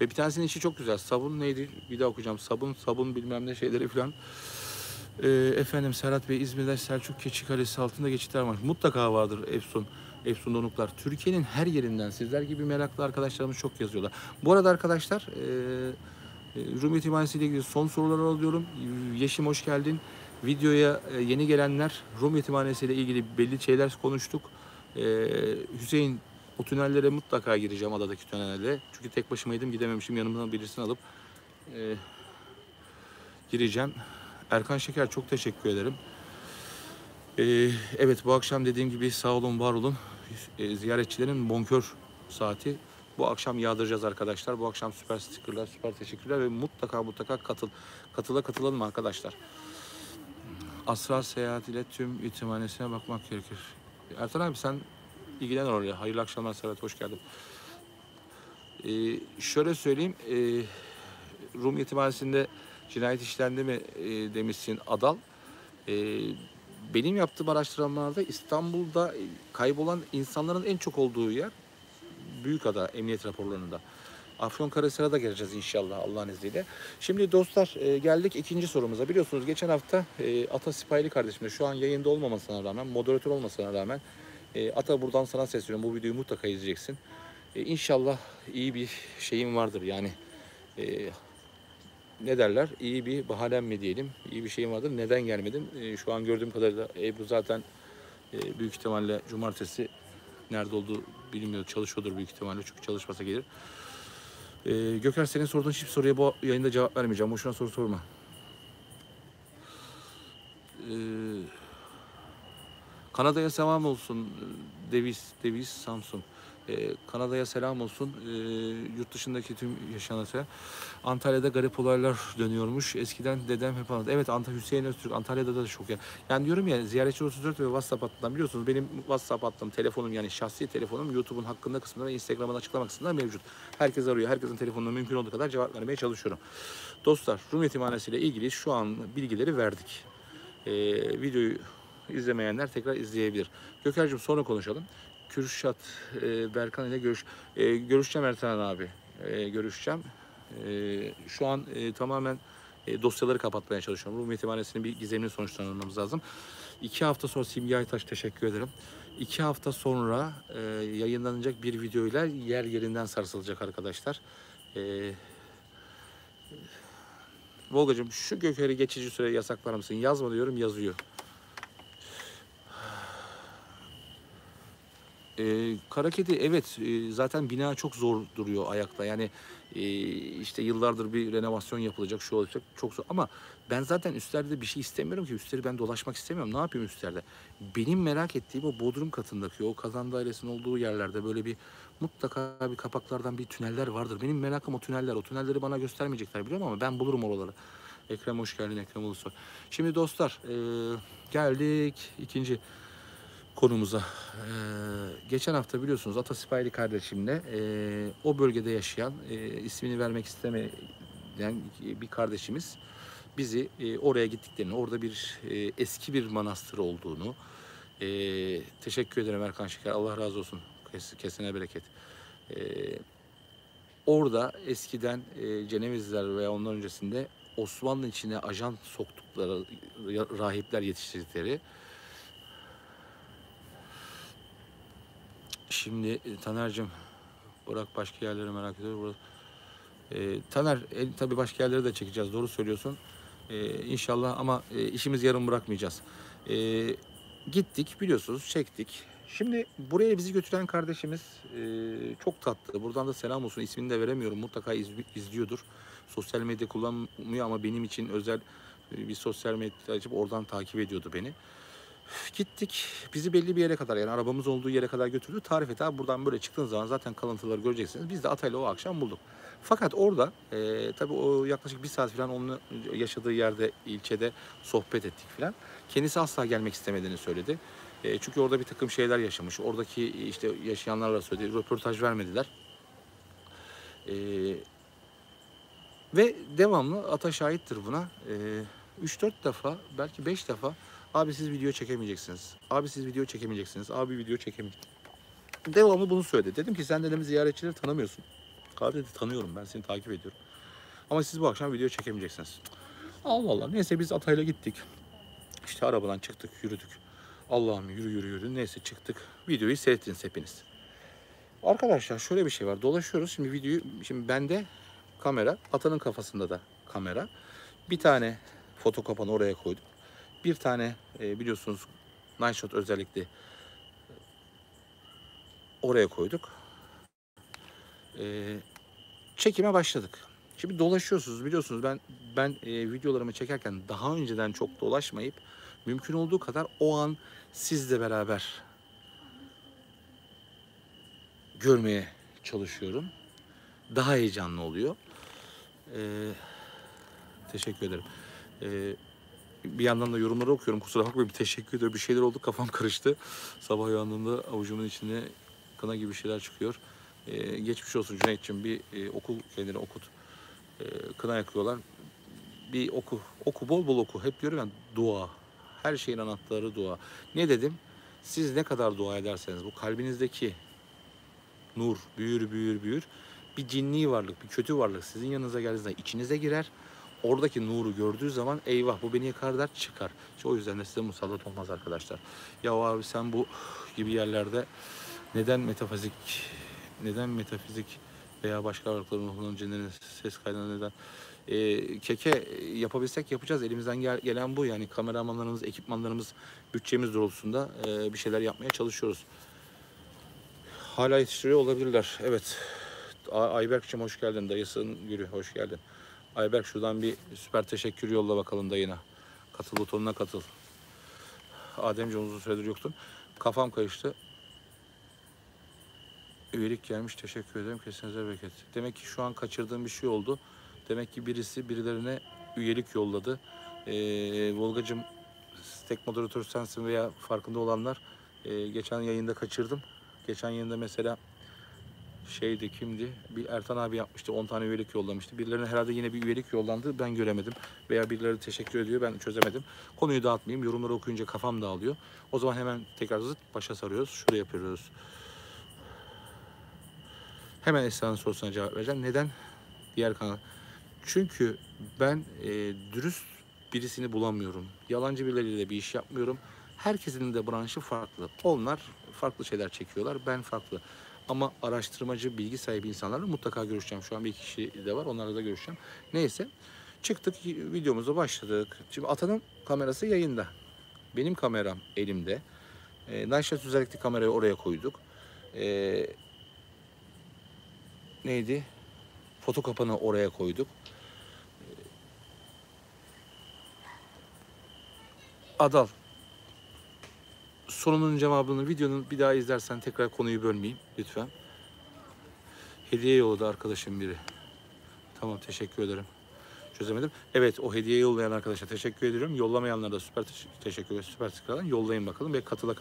Ve bir tanesinin işi çok güzel. Sabun neydi? Bir daha okuyacağım. Sabun bilmem ne şeyleri falan. Efendim Serhat Bey, İzmir'de Selçuk Keçi Kalesi altında geçitler var. Mutlaka vardır Efsun Donuklar. Türkiye'nin her yerinden sizler gibi meraklı arkadaşlarımız çok yazıyorlar. Bu arada arkadaşlar Rum Yetimhanesi ile ilgili son soruları alıyorum. Yeşim hoş geldin. Videoya yeni gelenler, Rum Yetimhanesi ile ilgili belli şeyler konuştuk. Hüseyin, o tünellere mutlaka gireceğim, adadaki tünellere. Çünkü tek başımaydım, gidememişim. Yanımdan birisini alıp gireceğim. Erkan Şeker, çok teşekkür ederim. Evet, bu akşam dediğim gibi sağ olun, var olun. Ziyaretçilerin bonkör saati. Bu akşam yağdıracağız arkadaşlar. Bu akşam süper stickerlar, süper teşekkürler ve mutlaka katılalım arkadaşlar. Asrar seyahatiyle tüm yetimhanesine bakmak gerekir. Ertan abi sen ilgilen oraya. Hayırlı akşamlar Serhat, hoş geldin. Şöyle söyleyeyim. Rum Yetimhanesi'nde cinayet işlendi mi demişsin Adal. Benim yaptığım araştırmalarda İstanbul'da kaybolan insanların en çok olduğu yer Büyükada, emniyet raporlarında. Afyonkarahisar'a da geleceğiz inşallah Allah'ın izniyle. Şimdi dostlar geldik ikinci sorumuza. Biliyorsunuz geçen hafta Ata Sipaylı kardeşimle şu an yayında olmamasına rağmen, moderatör olmasına rağmen Ata, buradan sana sesleniyorum. Bu videoyu mutlaka izleyeceksin. İnşallah iyi bir şeyim vardır yani. Ne derler? İyi bir bahanem mi diyelim? İyi bir şeyim vardır. Neden gelmedim? Şu an gördüğüm kadarıyla Ebru zaten büyük ihtimalle cumartesi nerede olduğu bilmiyor. Çalışıyordur büyük ihtimalle. Çünkü çalışmasa gelir. Göker, senin sorduğun hiçbir soruya bu yayında cevap vermeyeceğim. Boşuna soru sorma. Kanada'ya selam olsun. Deviz Samsun. Kanada'ya selam olsun. Yurt dışındaki tüm yaşananlara. Antalya'da garip olaylar dönüyormuş. Eskiden dedem hep anlattı. Evet, Hüseyin Öztürk Antalya'da da çok ya. Yani diyorum ya, ziyaretçi 34 ve WhatsApp hattından, biliyorsunuz benim WhatsApp hattım, telefonum, yani şahsi telefonum YouTube'un hakkında kısmında ve Instagram'ın açıklama kısmında mevcut. Herkes arıyor. Herkesin telefonuna mümkün olduğu kadar cevap vermeye çalışıyorum. Dostlar, Rum Yetimhanesi ile ilgili şu an bilgileri verdik. Videoyu izlemeyenler tekrar izleyebilir. Göker'cim sonra konuşalım. Kürşat Berkan ile görüşeceğim Ertan abi. Görüşeceğim. Şu an tamamen dosyaları kapatmaya çalışıyorum. Rum Yetimhanesi'nin bir gizemini sonuçlandırmamız lazım. 2 hafta sonra Simge Aytaş, teşekkür ederim. 2 hafta sonra yayınlanacak bir videoyla yer yerinden sarsılacak arkadaşlar. Volgacığım, şu Göker'i geçici süre yasaklar mısın? Yazma diyorum, yazıyor. Kara kedi, evet, zaten bina çok zor duruyor ayakta. Yani işte yıllardır bir renovasyon yapılacak, şu olacak, çok zor. Ama ben zaten üstlerde bir şey istemiyorum ki. Üstleri ben dolaşmak istemiyorum. Ne yapayım üstlerde? Benim merak ettiğim o bodrum katındaki, o kazan dairesinin olduğu yerlerde böyle bir mutlaka bir kapaklardan bir tüneller vardır. Benim merakım o tüneller. O tünelleri bana göstermeyecekler biliyorum ama ben bulurum oraları. Ekrem hoş geldin, Ekrem Ulusoy. Şimdi dostlar geldik ikinci konumuza. Geçen hafta biliyorsunuz Ata Sipaylı kardeşimle o bölgede yaşayan, ismini vermek istemeyen bir kardeşimiz bizi oraya gittiklerini, orada bir eski bir manastır olduğunu, teşekkür ederim Erkan Şeker, Allah razı olsun, kesene bereket. Orada eskiden Cenevizliler veya ondan öncesinde Osmanlı içine ajan soktukları, rahipler yetiştirdikleri. Şimdi Taner'cim, bırak başka yerleri merak ediyorum. Taner, tabii başka yerleri de çekeceğiz. Doğru söylüyorsun. İnşallah ama işimiz yarım bırakmayacağız. Gittik biliyorsunuz, çektik. Şimdi buraya bizi götüren kardeşimiz çok tatlı. Buradan da selam olsun. İsmini de veremiyorum. Mutlaka izliyordur. Sosyal medya kullanmıyor ama benim için özel bir sosyal medya açıp oradan takip ediyordu beni. Gittik. Bizi belli bir yere kadar, yani arabamız olduğu yere kadar götürdü. Tarif et abi, buradan böyle çıktığınız zaman zaten kalıntıları göreceksiniz. Biz de Atay'la o akşam bulduk. Fakat orada tabii o yaklaşık bir saat falan onun yaşadığı yerde, ilçede sohbet ettik falan. Kendisi asla gelmek istemediğini söyledi. Çünkü orada bir takım şeyler yaşamış. Oradaki işte yaşayanlarla söyledi. Röportaj vermediler. E, Ve devamlı Ata şahittir buna. 3-4 defa, belki 5 defa abi siz video çekemeyeceksiniz. Abi siz video çekemeyeceksiniz. Abi video çekemeyeceksiniz. Devamlı bunu söyledi. Dedim ki sen dedim ziyaretçileri tanımıyorsun. Abi dedi tanıyorum, ben seni takip ediyorum. Ama siz bu akşam video çekemeyeceksiniz. Allah Allah. Neyse biz Atay'la gittik. İşte arabadan çıktık, yürüdük. Allah'ım yürü yürü yürü. Neyse çıktık. Videoyu seyrettiniz hepiniz. Arkadaşlar şöyle bir şey var. Dolaşıyoruz. Şimdi bende kamera, Atanın kafasında da kamera. Bir tane foto kapanı oraya koydum. Bir tane biliyorsunuz Night Shot özellikle oraya koyduk. Çekime başladık. Şimdi dolaşıyorsunuz biliyorsunuz, ben videolarımı çekerken daha önceden çok dolaşmayıp mümkün olduğu kadar o an sizle beraber görmeye çalışıyorum. Daha heyecanlı oluyor. Teşekkür ederim. Bir yandan da yorumları okuyorum. Kusura bakmayın, bir teşekkür ediyorum. Bir şeyler oldu, kafam karıştı. Sabah uyandığımda avucumun içine kına gibi şeyler çıkıyor. Geçmiş olsun Cüneyt'ciğim, bir okul kendini okut. Kına yakıyorlar. Bir oku. Oku, bol bol oku. Hep diyorum ya, dua. Her şeyin anahtarı dua. Ne dedim? Siz ne kadar dua ederseniz bu kalbinizdeki nur büyür büyür büyür. Bir cinni varlık, bir kötü varlık sizin yanınıza geldiğinde içinize girer. Oradaki nuru gördüğü zaman eyvah bu beni yakar der, çıkar. İşte o yüzden de size musallat olmaz arkadaşlar. Ya abi sen bu gibi yerlerde neden metafizik veya başka varlıkların ruhunun cinlerin ses kaydına neden keke yapabilsek yapacağız. Elimizden gelen bu. Yani kameramanlarımız, ekipmanlarımız, bütçemiz doğrultusunda bir şeyler yapmaya çalışıyoruz. Hala yetiştiriyor olabilirler. Evet. Ayberk'cim hoş geldin. Dayısının gülü hoş geldin. Ayberk şuradan bir süper teşekkür yolla bakalım dayına. Katıl butonuna katıl. Ademciğim uzun süredir yoktun. Kafam karıştı. Üyelik gelmiş, teşekkür ederim. Kesinize bereket. Demek ki şu an kaçırdığım bir şey oldu. Demek ki birisi birilerine üyelik yolladı. Volgacığım, tek moderatör sensin veya farkında olanlar. Geçen yayında kaçırdım. Geçen yayında mesela kimdi? Bir Ertan abi yapmıştı. 10 tane üyelik yollamıştı. Birilerine herhalde yine bir üyelik yollandı. Ben göremedim. Veya birileri teşekkür ediyor. Ben çözemedim. Konuyu dağıtmayayım. Yorumları okuyunca kafam dağılıyor. O zaman hemen tekrar zıt başa sarıyoruz. Şuraya yapıyoruz. Hemen Esra'nın sorusuna cevap vereceğim. Neden? Diğer kanal. Çünkü ben dürüst birisini bulamıyorum. Yalancı birileriyle bir iş yapmıyorum. Herkesin de branşı farklı. Onlar farklı şeyler çekiyorlar. Ben farklı. Ama araştırmacı, bilgi sahibi insanlarla mutlaka görüşeceğim. Şu an bir kişi de var. Onlarla da görüşeceğim. Neyse. Çıktık, videomuza başladık. Şimdi Atan'ın kamerası yayında. Benim kameram elimde. Night özellikle kamerayı oraya koyduk. Neydi? Foto kapanı oraya koyduk. Adal, sorunun cevabını videonun bir daha izlersen, tekrar konuyu bölmeyeyim lütfen. Hediye yolladı arkadaşım biri. Tamam, teşekkür ederim. Çözemedim. Evet, o hediye yollayan arkadaşa teşekkür ediyorum. Yollamayanlara da süper teşekkür ederim. Süper tıkladan yollayın bakalım ve katıla.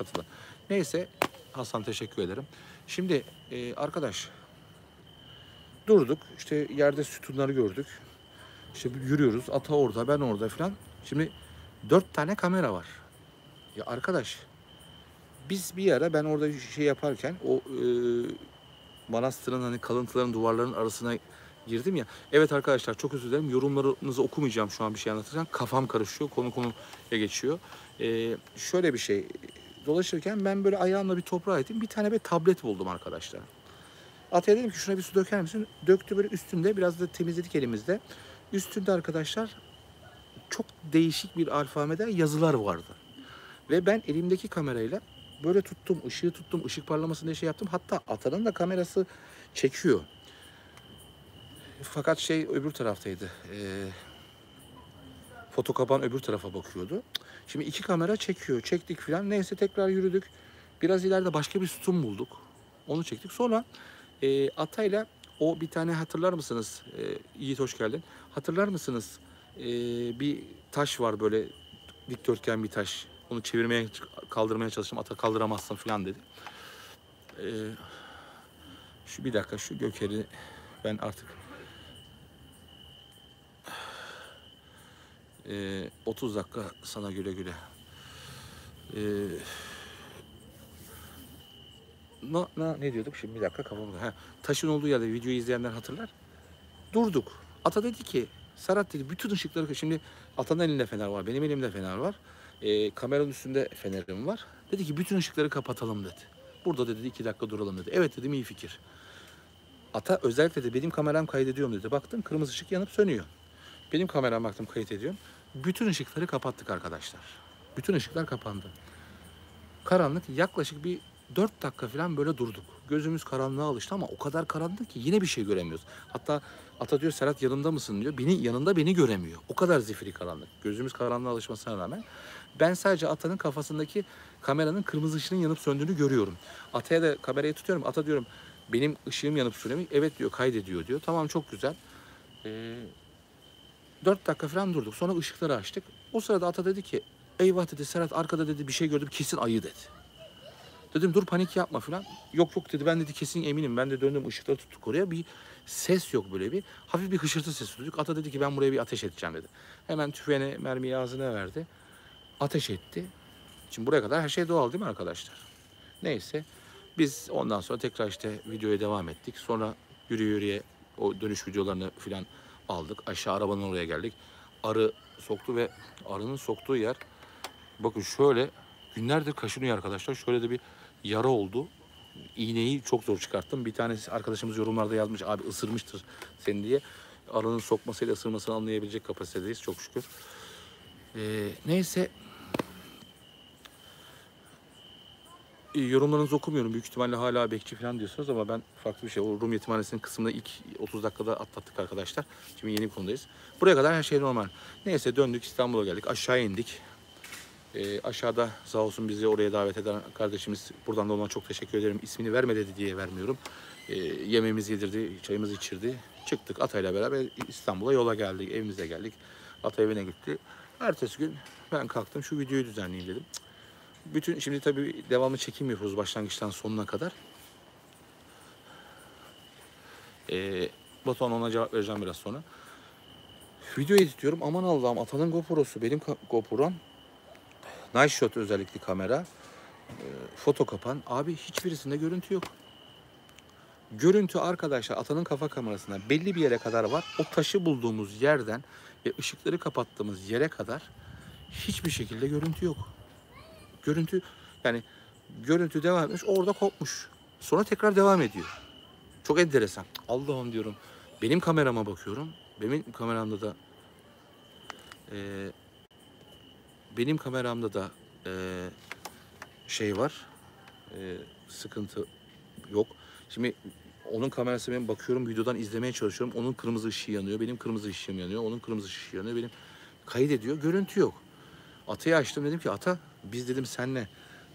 Neyse, Hasan teşekkür ederim. Şimdi arkadaş durduk. İşte yerde sütunları gördük. İşte yürüyoruz. Ata orada, ben orada falan. Şimdi 4 tane kamera var. Ya arkadaş, biz bir ara, ben orada şey yaparken o manastırın hani kalıntıların, duvarların arasına girdim ya. Evet arkadaşlar, çok özür dilerim. Yorumlarınızı okumayacağım şu an bir şey anlatırken. Kafam karışıyor. Konuya geçiyor. Şöyle bir şey. Dolaşırken ben böyle ayağımla bir toprağa ettim. Bir tane bir tablet buldum arkadaşlar. Ataya dedim ki şuna bir su döker misin? Döktü, böyle üstünde. Biraz da temizledik elimizde. Üstünde arkadaşlar çok değişik bir alfabede yazılar vardı. Ve ben elimdeki kamerayla böyle tuttum, ışığı tuttum, ışık parlamasını diye şey yaptım. Hatta Atan'ın da kamerası çekiyor. Fakat şey öbür taraftaydı. Foto kapan öbür tarafa bakıyordu. Şimdi iki kamera çekiyor. Çektik filan. Neyse tekrar yürüdük. Biraz ileride başka bir sütun bulduk. Onu çektik. Sonra Atay'la o bir tane hatırlar mısınız? Yiğit hoş geldin. Hatırlar mısınız? Bir taş var böyle dikdörtgen bir taş. Onu çevirmeye, kaldırmaya çalıştım. Ata kaldıramazsın filan dedi. E, Şu bir dakika şu Göker'i ben artık 30 dakika sana güle güle. Ne diyorduk şimdi bir dakika kafamda. Taşın olduğu yerde videoyu izleyenler hatırlar. Durduk. Ata dedi ki Serhat dedi bütün ışıkları şimdi Ata'nın elinde fener var. Benim elimde fener var. Kameranın üstünde fenerim var. Dedi ki bütün ışıkları kapatalım dedi. Burada dedi 2 dakika duralım dedi. Evet dedim iyi fikir. Ata özellikle de benim kameram kaydediyorum dedi. Baktım kırmızı ışık yanıp sönüyor. Benim kameram baktım kayıt ediyorum. Bütün ışıkları kapattık arkadaşlar. Bütün ışıklar kapandı. Karanlık yaklaşık bir 4 dakika falan böyle durduk. Gözümüz karanlığa alıştı ama o kadar karanlık ki yine bir şey göremiyoruz. Hatta Ata diyor Serhat yanında mısın diyor. Yanında beni göremiyor. O kadar zifiri karanlık. Gözümüz karanlığa alışmasına rağmen ben sadece Ata'nın kafasındaki kameranın kırmızı ışığının yanıp söndüğünü görüyorum. Ata'ya da kamerayı tutuyorum. Ata diyorum benim ışığım yanıp sönüyor. Evet diyor kaydediyor diyor. Tamam çok güzel. 4 dakika falan durduk. Sonra ışıkları açtık. O sırada Ata dedi ki eyvah dedi Serhat arkada dedi bir şey gördüm kesin ayı dedi. Dedim dur panik yapma falan. Yok yok dedi ben dedi kesin eminim. Ben de döndüm ışıkları tuttuk oraya. Bir ses yok böyle bir. Hafif bir hışırtı sesi duyduk. Ata dedi ki ben buraya bir ateş edeceğim dedi. Hemen tüfeğine mermiyi ağzına verdi. Ateş etti. Şimdi buraya kadar her şey doğal değil mi arkadaşlar? Neyse. Biz ondan sonra tekrar işte videoya devam ettik. Sonra yürüye o dönüş videolarını falan aldık. Aşağı arabanın oraya geldik. Arı soktu ve arının soktuğu yer bakın şöyle günlerdir kaşınıyor arkadaşlar. Şöyle de bir yara oldu. İğneyi çok zor çıkarttım. Bir tanesi arkadaşımız yorumlarda yazmış abi ısırmıştır seni diye. Arının sokmasıyla ısırmasını anlayabilecek kapasitedeyiz çok şükür. Neyse. Yorumlarınızı okumuyorum. Büyük ihtimalle hala bekçi falan diyorsunuz ama ben farklı bir şey. O Rum yetimhanesinin kısmını ilk 30 dakikada atlattık arkadaşlar. Şimdi yeni bir konudayız. Buraya kadar her şey normal. Neyse döndük İstanbul'a geldik. Aşağı indik. Aşağıda sağ olsun bizi oraya davet eden kardeşimiz. Buradan da ona çok teşekkür ederim. İsmini verme dedi diye vermiyorum. Yemeğimizi yedirdi, çayımızı içirdi. Çıktık Atay'la beraber İstanbul'a yola geldik. Evimize geldik. Atay evine gitti. Ertesi gün ben kalktım şu videoyu düzenleyeyim dedim. Şimdi tabii devamlı çekim yapıyoruz başlangıçtan sonuna kadar. Batuhan ona cevap vereceğim biraz sonra. Video editliyorum. Aman Allah'ım Atan'ın GoPro'su benim GoPro'm. Night shot özellikli kamera. Foto kapan. Abi hiçbirisinde görüntü yok. Görüntü arkadaşlar Atan'ın kafa kamerasına belli bir yere kadar var. O taşı bulduğumuz yerden ve ışıkları kapattığımız yere kadar hiçbir şekilde görüntü yok. Görüntü devam etmiş orada kopmuş. Sonra tekrar devam ediyor. Çok enteresan. Allah'ım diyorum. Benim kamerama bakıyorum. E, benim kameramda da şey var. Sıkıntı yok. Şimdi onun kamerasına ben bakıyorum videodan izlemeye çalışıyorum. Onun kırmızı ışığı yanıyor. Benim kırmızı ışığım yanıyor. Onun kırmızı ışığı yanıyor. Benim kayıt ediyor. Görüntü yok. Atayı açtım dedim ki Ata biz dedim senle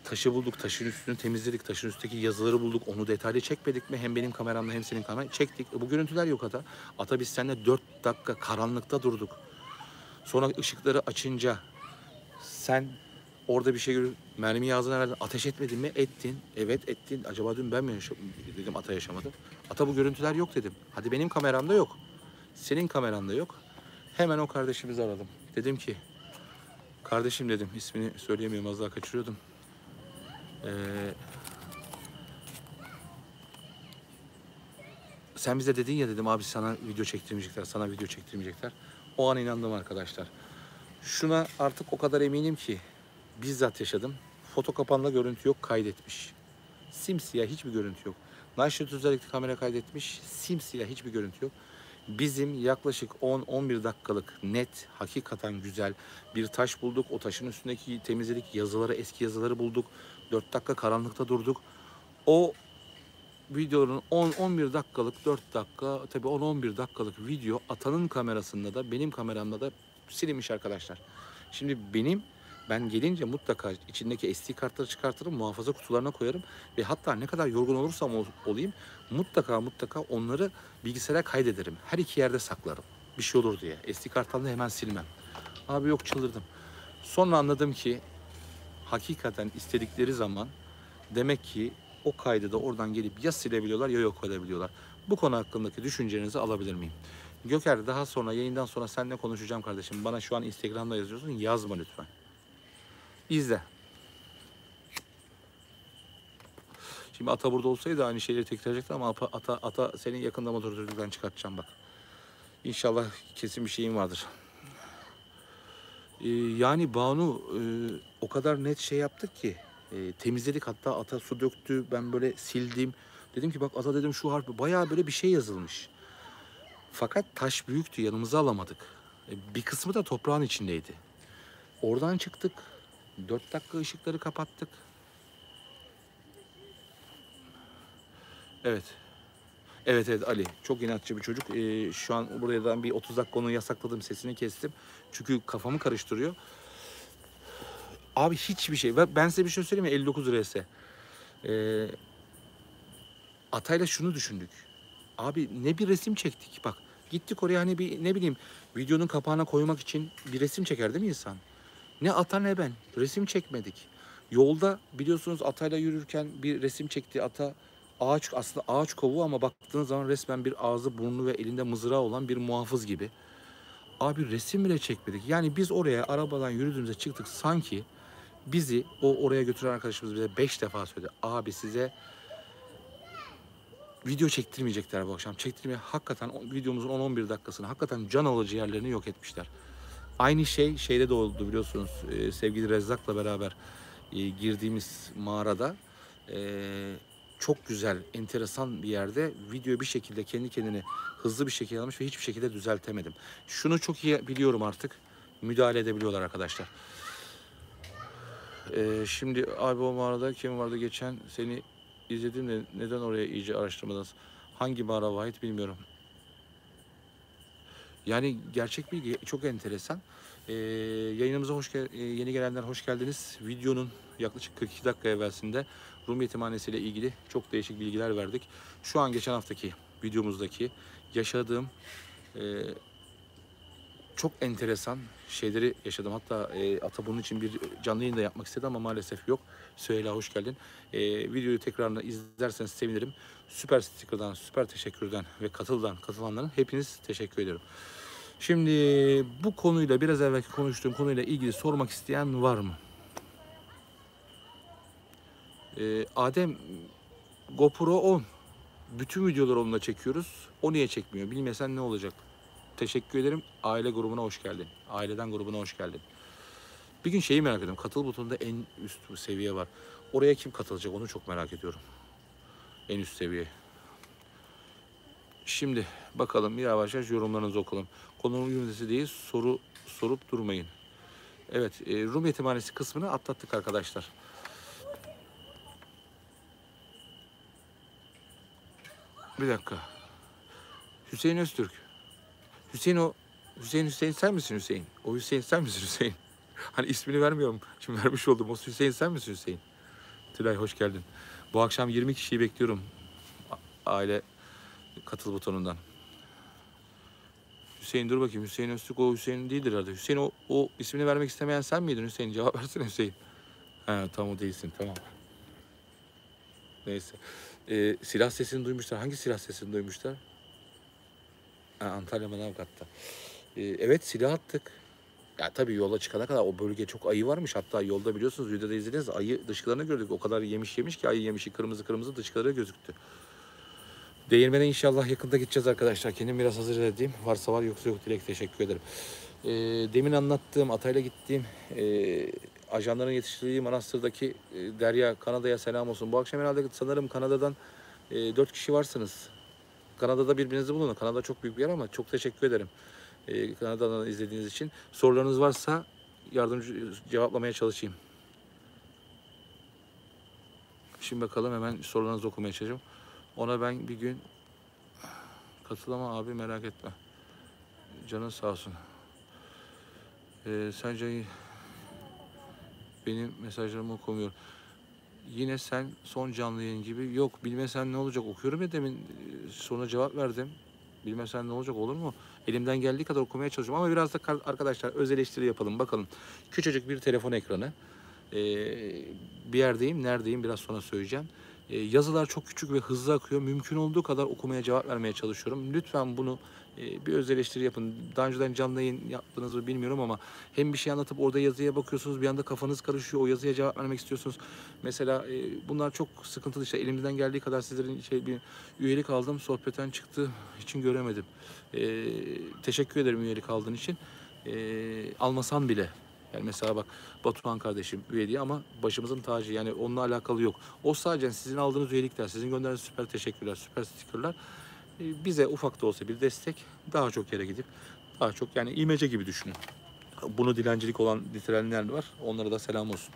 taşı bulduk, taşın üstünü temizledik, taşın üstteki yazıları bulduk, onu detaylı çekmedik mi? Hem benim kameramla hem senin kameran çektik. Bu görüntüler yok Ata. Ata biz seninle 4 dakika karanlıkta durduk. Sonra ışıkları açınca sen orada bir şey görüp mermiyi ağzına verdin, ateş etmedin mi? Ettin. Evet ettin. Acaba dün ben mi dedim Ata yaşamadı. Ata bu görüntüler yok dedim. Hadi benim kameramda yok. Senin kameranda yok. Hemen o kardeşimizi aradım. Dedim ki kardeşim dedim ismini söyleyemiyorum az daha kaçırıyordum. Sen bize dedin ya dedim abi sana video çektirmeyecekler. O an inandım arkadaşlar. Şuna artık o kadar eminim ki bizzat yaşadım. Foto kapanla görüntü yok kaydetmiş. Simsiyah hiçbir görüntü yok. Night shot özellikle kamera kaydetmiş. Simsiyah hiçbir görüntü yok. Bizim yaklaşık 10-11 dakikalık net, hakikaten güzel bir taş bulduk. O taşın üstündeki temizledik, yazıları, eski yazıları bulduk. 4 dakika karanlıkta durduk. O videonun 10-11 dakikalık, 4 dakika, tabii 10-11 dakikalık video Atan'ın kamerasında da benim kameramda da silinmiş arkadaşlar. Şimdi ben gelince mutlaka içindeki SD kartları çıkartırım, muhafaza kutularına koyarım ve hatta ne kadar yorgun olursam olayım mutlaka onları bilgisayara kaydederim. Her iki yerde saklarım. Bir şey olur diye. SD kartlarını hemen silmem. Abi yok, çıldırdım. Sonra anladım ki hakikaten istedikleri zaman demek ki o kaydı da oradan gelip ya silebiliyorlar ya yok edebiliyorlar. Bu konu hakkındaki düşüncelerinizi alabilir miyim? Göker, daha sonra yayından sonra seninle konuşacağım kardeşim. Bana şu an Instagram'da yazıyorsun. Yazma lütfen. İzle. Şimdi Ata burada olsaydı aynı şeyleri tekrar edecekti ama Ata senin yakında moderatörlükten çıkartacağım bak. İnşallah kesin bir şeyin vardır. Yani Banu o kadar net şey yaptık ki temizledik, hatta Ata su döktü, ben böyle sildim. Dedim ki bak Ata, dedim şu harf bayağı böyle bir şey yazılmış. Fakat taş büyüktü, yanımıza alamadık. Bir kısmı da toprağın içindeydi. Oradan çıktık. 4 dakika ışıkları kapattık. Evet. Evet Ali. Çok inatçı bir çocuk. Şu an buradan bir 30 dakika onu yasakladım. Sesini kestim. Çünkü kafamı karıştırıyor. Abi hiçbir şey. Ben size bir şey söyleyeyim mi? 59 RS. Ee, Atayla şunu düşündük. Abi ne bir resim çektik bak. Gittik oraya, hani bir ne bileyim videonun kapağına koymak için bir resim çeker değil mi insan? Ne Ata ne ben. Resim çekmedik. Yolda biliyorsunuz Atayla yürürken bir resim çekti. Ata ağaç, aslında ağaç kovuğu ama baktığınız zaman resmen bir ağzı, burnu ve elinde mızrağı olan bir muhafız gibi. Abi resim bile çekmedik. Yani biz oraya arabadan yürüdüğümüzde çıktık, sanki bizi oraya götüren arkadaşımız bize 5 defa söyledi. Abi size video çektirmeyecekler bu akşam. Çektirmeye hakikaten videomuzun 10-11 dakikasını hakikaten can alıcı yerlerini yok etmişler. Aynı şey şeyde de oldu biliyorsunuz. Sevgili Rezzak'la beraber girdiğimiz mağarada çok güzel, enteresan bir yerde video bir şekilde kendi kendini hızlı bir şekilde almış ve hiçbir şekilde düzeltemedim. Şunu çok iyi biliyorum artık. Müdahale edebiliyorlar arkadaşlar. Şimdi abi o mağarada kim vardı geçen seni izledim de neden oraya iyice araştırmadınız? Hangi mağara ait bilmiyorum. Yani gerçek bilgi çok enteresan. Yayınımıza yeni gelenler hoş geldiniz. Videonun yaklaşık 42 dakika evvelsinde Rum Yetimhanesi ile ilgili çok değişik bilgiler verdik. Şu an geçen haftaki videomuzdaki yaşadığım e, çok enteresan şeyleri yaşadım. Hatta Ata bunun için bir canlı yayın da yapmak istedi ama maalesef yok. Süheyla hoş geldin. Videoyu tekrarını izlerseniz sevinirim. Süper Sticker'dan, süper teşekkürden ve katılanların hepiniz teşekkür ediyorum. Şimdi bu konuyla, biraz evvelki konuştuğum konuyla ilgili sormak isteyen var mı? Adem, GoPro 10. Bütün videoları onunla çekiyoruz. O niye çekmiyor? Bilmesen ne olacak? Teşekkür ederim. Aile grubuna hoş geldin. Aileden grubuna hoş geldin. Bir gün şeyi merak ediyorum. Katıl butonunda en üst seviye var. Oraya kim katılacak? Onu çok merak ediyorum. En üst seviye. Şimdi bakalım, yavaş yavaş yorumlarınızı okalım. Konunun yöneticisi değil, sorup durmayın. Evet, Rum Yetimhanesi kısmını atlattık arkadaşlar. Bir dakika. Hüseyin Öztürk. Hüseyin sen misin Hüseyin? O Hüseyin sen misin Hüseyin? Hani ismini vermiyorum. Şimdi vermiş oldum. O Hüseyin sen misin Hüseyin? Tülay hoş geldin. Bu akşam 20 kişiyi bekliyorum. Aile katıl butonundan. Hüseyin dur bakayım. Hüseyin Öztürk o Hüseyin değildir herhalde. Hüseyin o ismini vermek istemeyen sen miydin Hüseyin? Cevap versene Hüseyin. He tamam, o değilsin, tamam. Neyse. Silah sesini duymuşlar. Hangi silah sesini duymuşlar? Ha, Antalya Manavgat'ta. Evet, silah attık. Ya tabii yola çıkana kadar o bölge çok ayı varmış. Hatta yolda biliyorsunuz videoda izlediniz, ayı dışkılarını gördük. O kadar yemiş ki ayı yemişi, kırmızı dışkıları gözüktü. Değirmene inşallah yakında gideceğiz arkadaşlar. Kendim biraz hazır edeyim. Varsa var, yoksa yok. Dilek teşekkür ederim. Demin anlattığım, Atay'la gittiğim ajanların yetiştirdiği Manastır'daki Derya, Kanada'ya selam olsun. Bu akşam herhalde sanırım Kanada'dan 4 kişi varsınız. Kanada'da birbirinizi bulun. Kanada çok büyük bir yer ama çok teşekkür ederim. Kanada'dan izlediğiniz için. Sorularınız varsa yardımcı cevaplamaya çalışayım. Şimdi bakalım, hemen sorularınızı okumaya çalışacağım. Ona ben bir gün katılamam abi, merak etme. Canın sağ olsun. Sence benim mesajlarımı okumuyor. Yine sen son canlı yayın gibi. Yok, bilmesen ne olacak, okuyorum ya, demin sonra cevap verdim. Bilmesen ne olacak, olur mu? Elimden geldiği kadar okumaya çalışıyorum ama biraz da arkadaşlar öz eleştiri yapalım bakalım. Küçücük bir telefon ekranı. Bir yerdeyim, neredeyim biraz sonra söyleyeceğim. Yazılar çok küçük ve hızlı akıyor. Mümkün olduğu kadar okumaya, cevap vermeye çalışıyorum. Lütfen bunu bir öz eleştiri yapın. Daha önceden canlı yayın yaptığınızı bilmiyorum ama hem bir şey anlatıp orada yazıya bakıyorsunuz, bir anda kafanız karışıyor, o yazıya cevap vermek istiyorsunuz. Mesela bunlar çok sıkıntılı işte. Elimizden geldiği kadar sizlerin bir üyelik aldım, sohbetten çıktı, için göremedim. Teşekkür ederim üyelik aldığın için. Almasan bile. Yani mesela bak, Batuhan kardeşim üye diye ama başımızın tacı, yani onunla alakalı yok. O sadece sizin aldığınız üyelikler, sizin gönderdiğiniz süper teşekkürler, süper stickerlar bize ufak da olsa bir destek, daha çok yere gidip daha çok, yani imece gibi düşünün. Bunu dilencilik olan nitelenenler var. Onlara da selam olsun.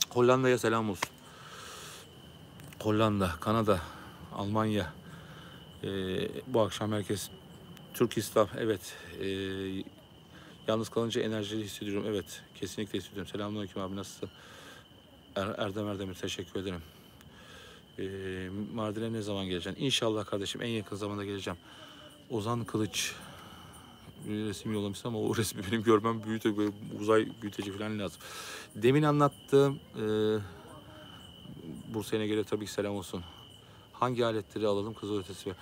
Hollanda'ya selam olsun. Hollanda, Kanada, Almanya. Bu akşam herkes Türk İslam. Evet. Yalnız kalınca enerjili hissediyorum. Evet. Kesinlikle hissediyorum. Selamünaleyküm abi, nasılsın? Erdemir, teşekkür ederim. Mardin'e ne zaman geleceksin? İnşallah kardeşim, en yakın zamanda geleceğim. Ozan Kılıç bir resim yollamış ama o resmi benim görmem böyle uzay büyüteci falan lazım. Demin anlattığım Bursa'ya göre tabii ki selam olsun. Hangi aletleri alalım? Kızılötesi.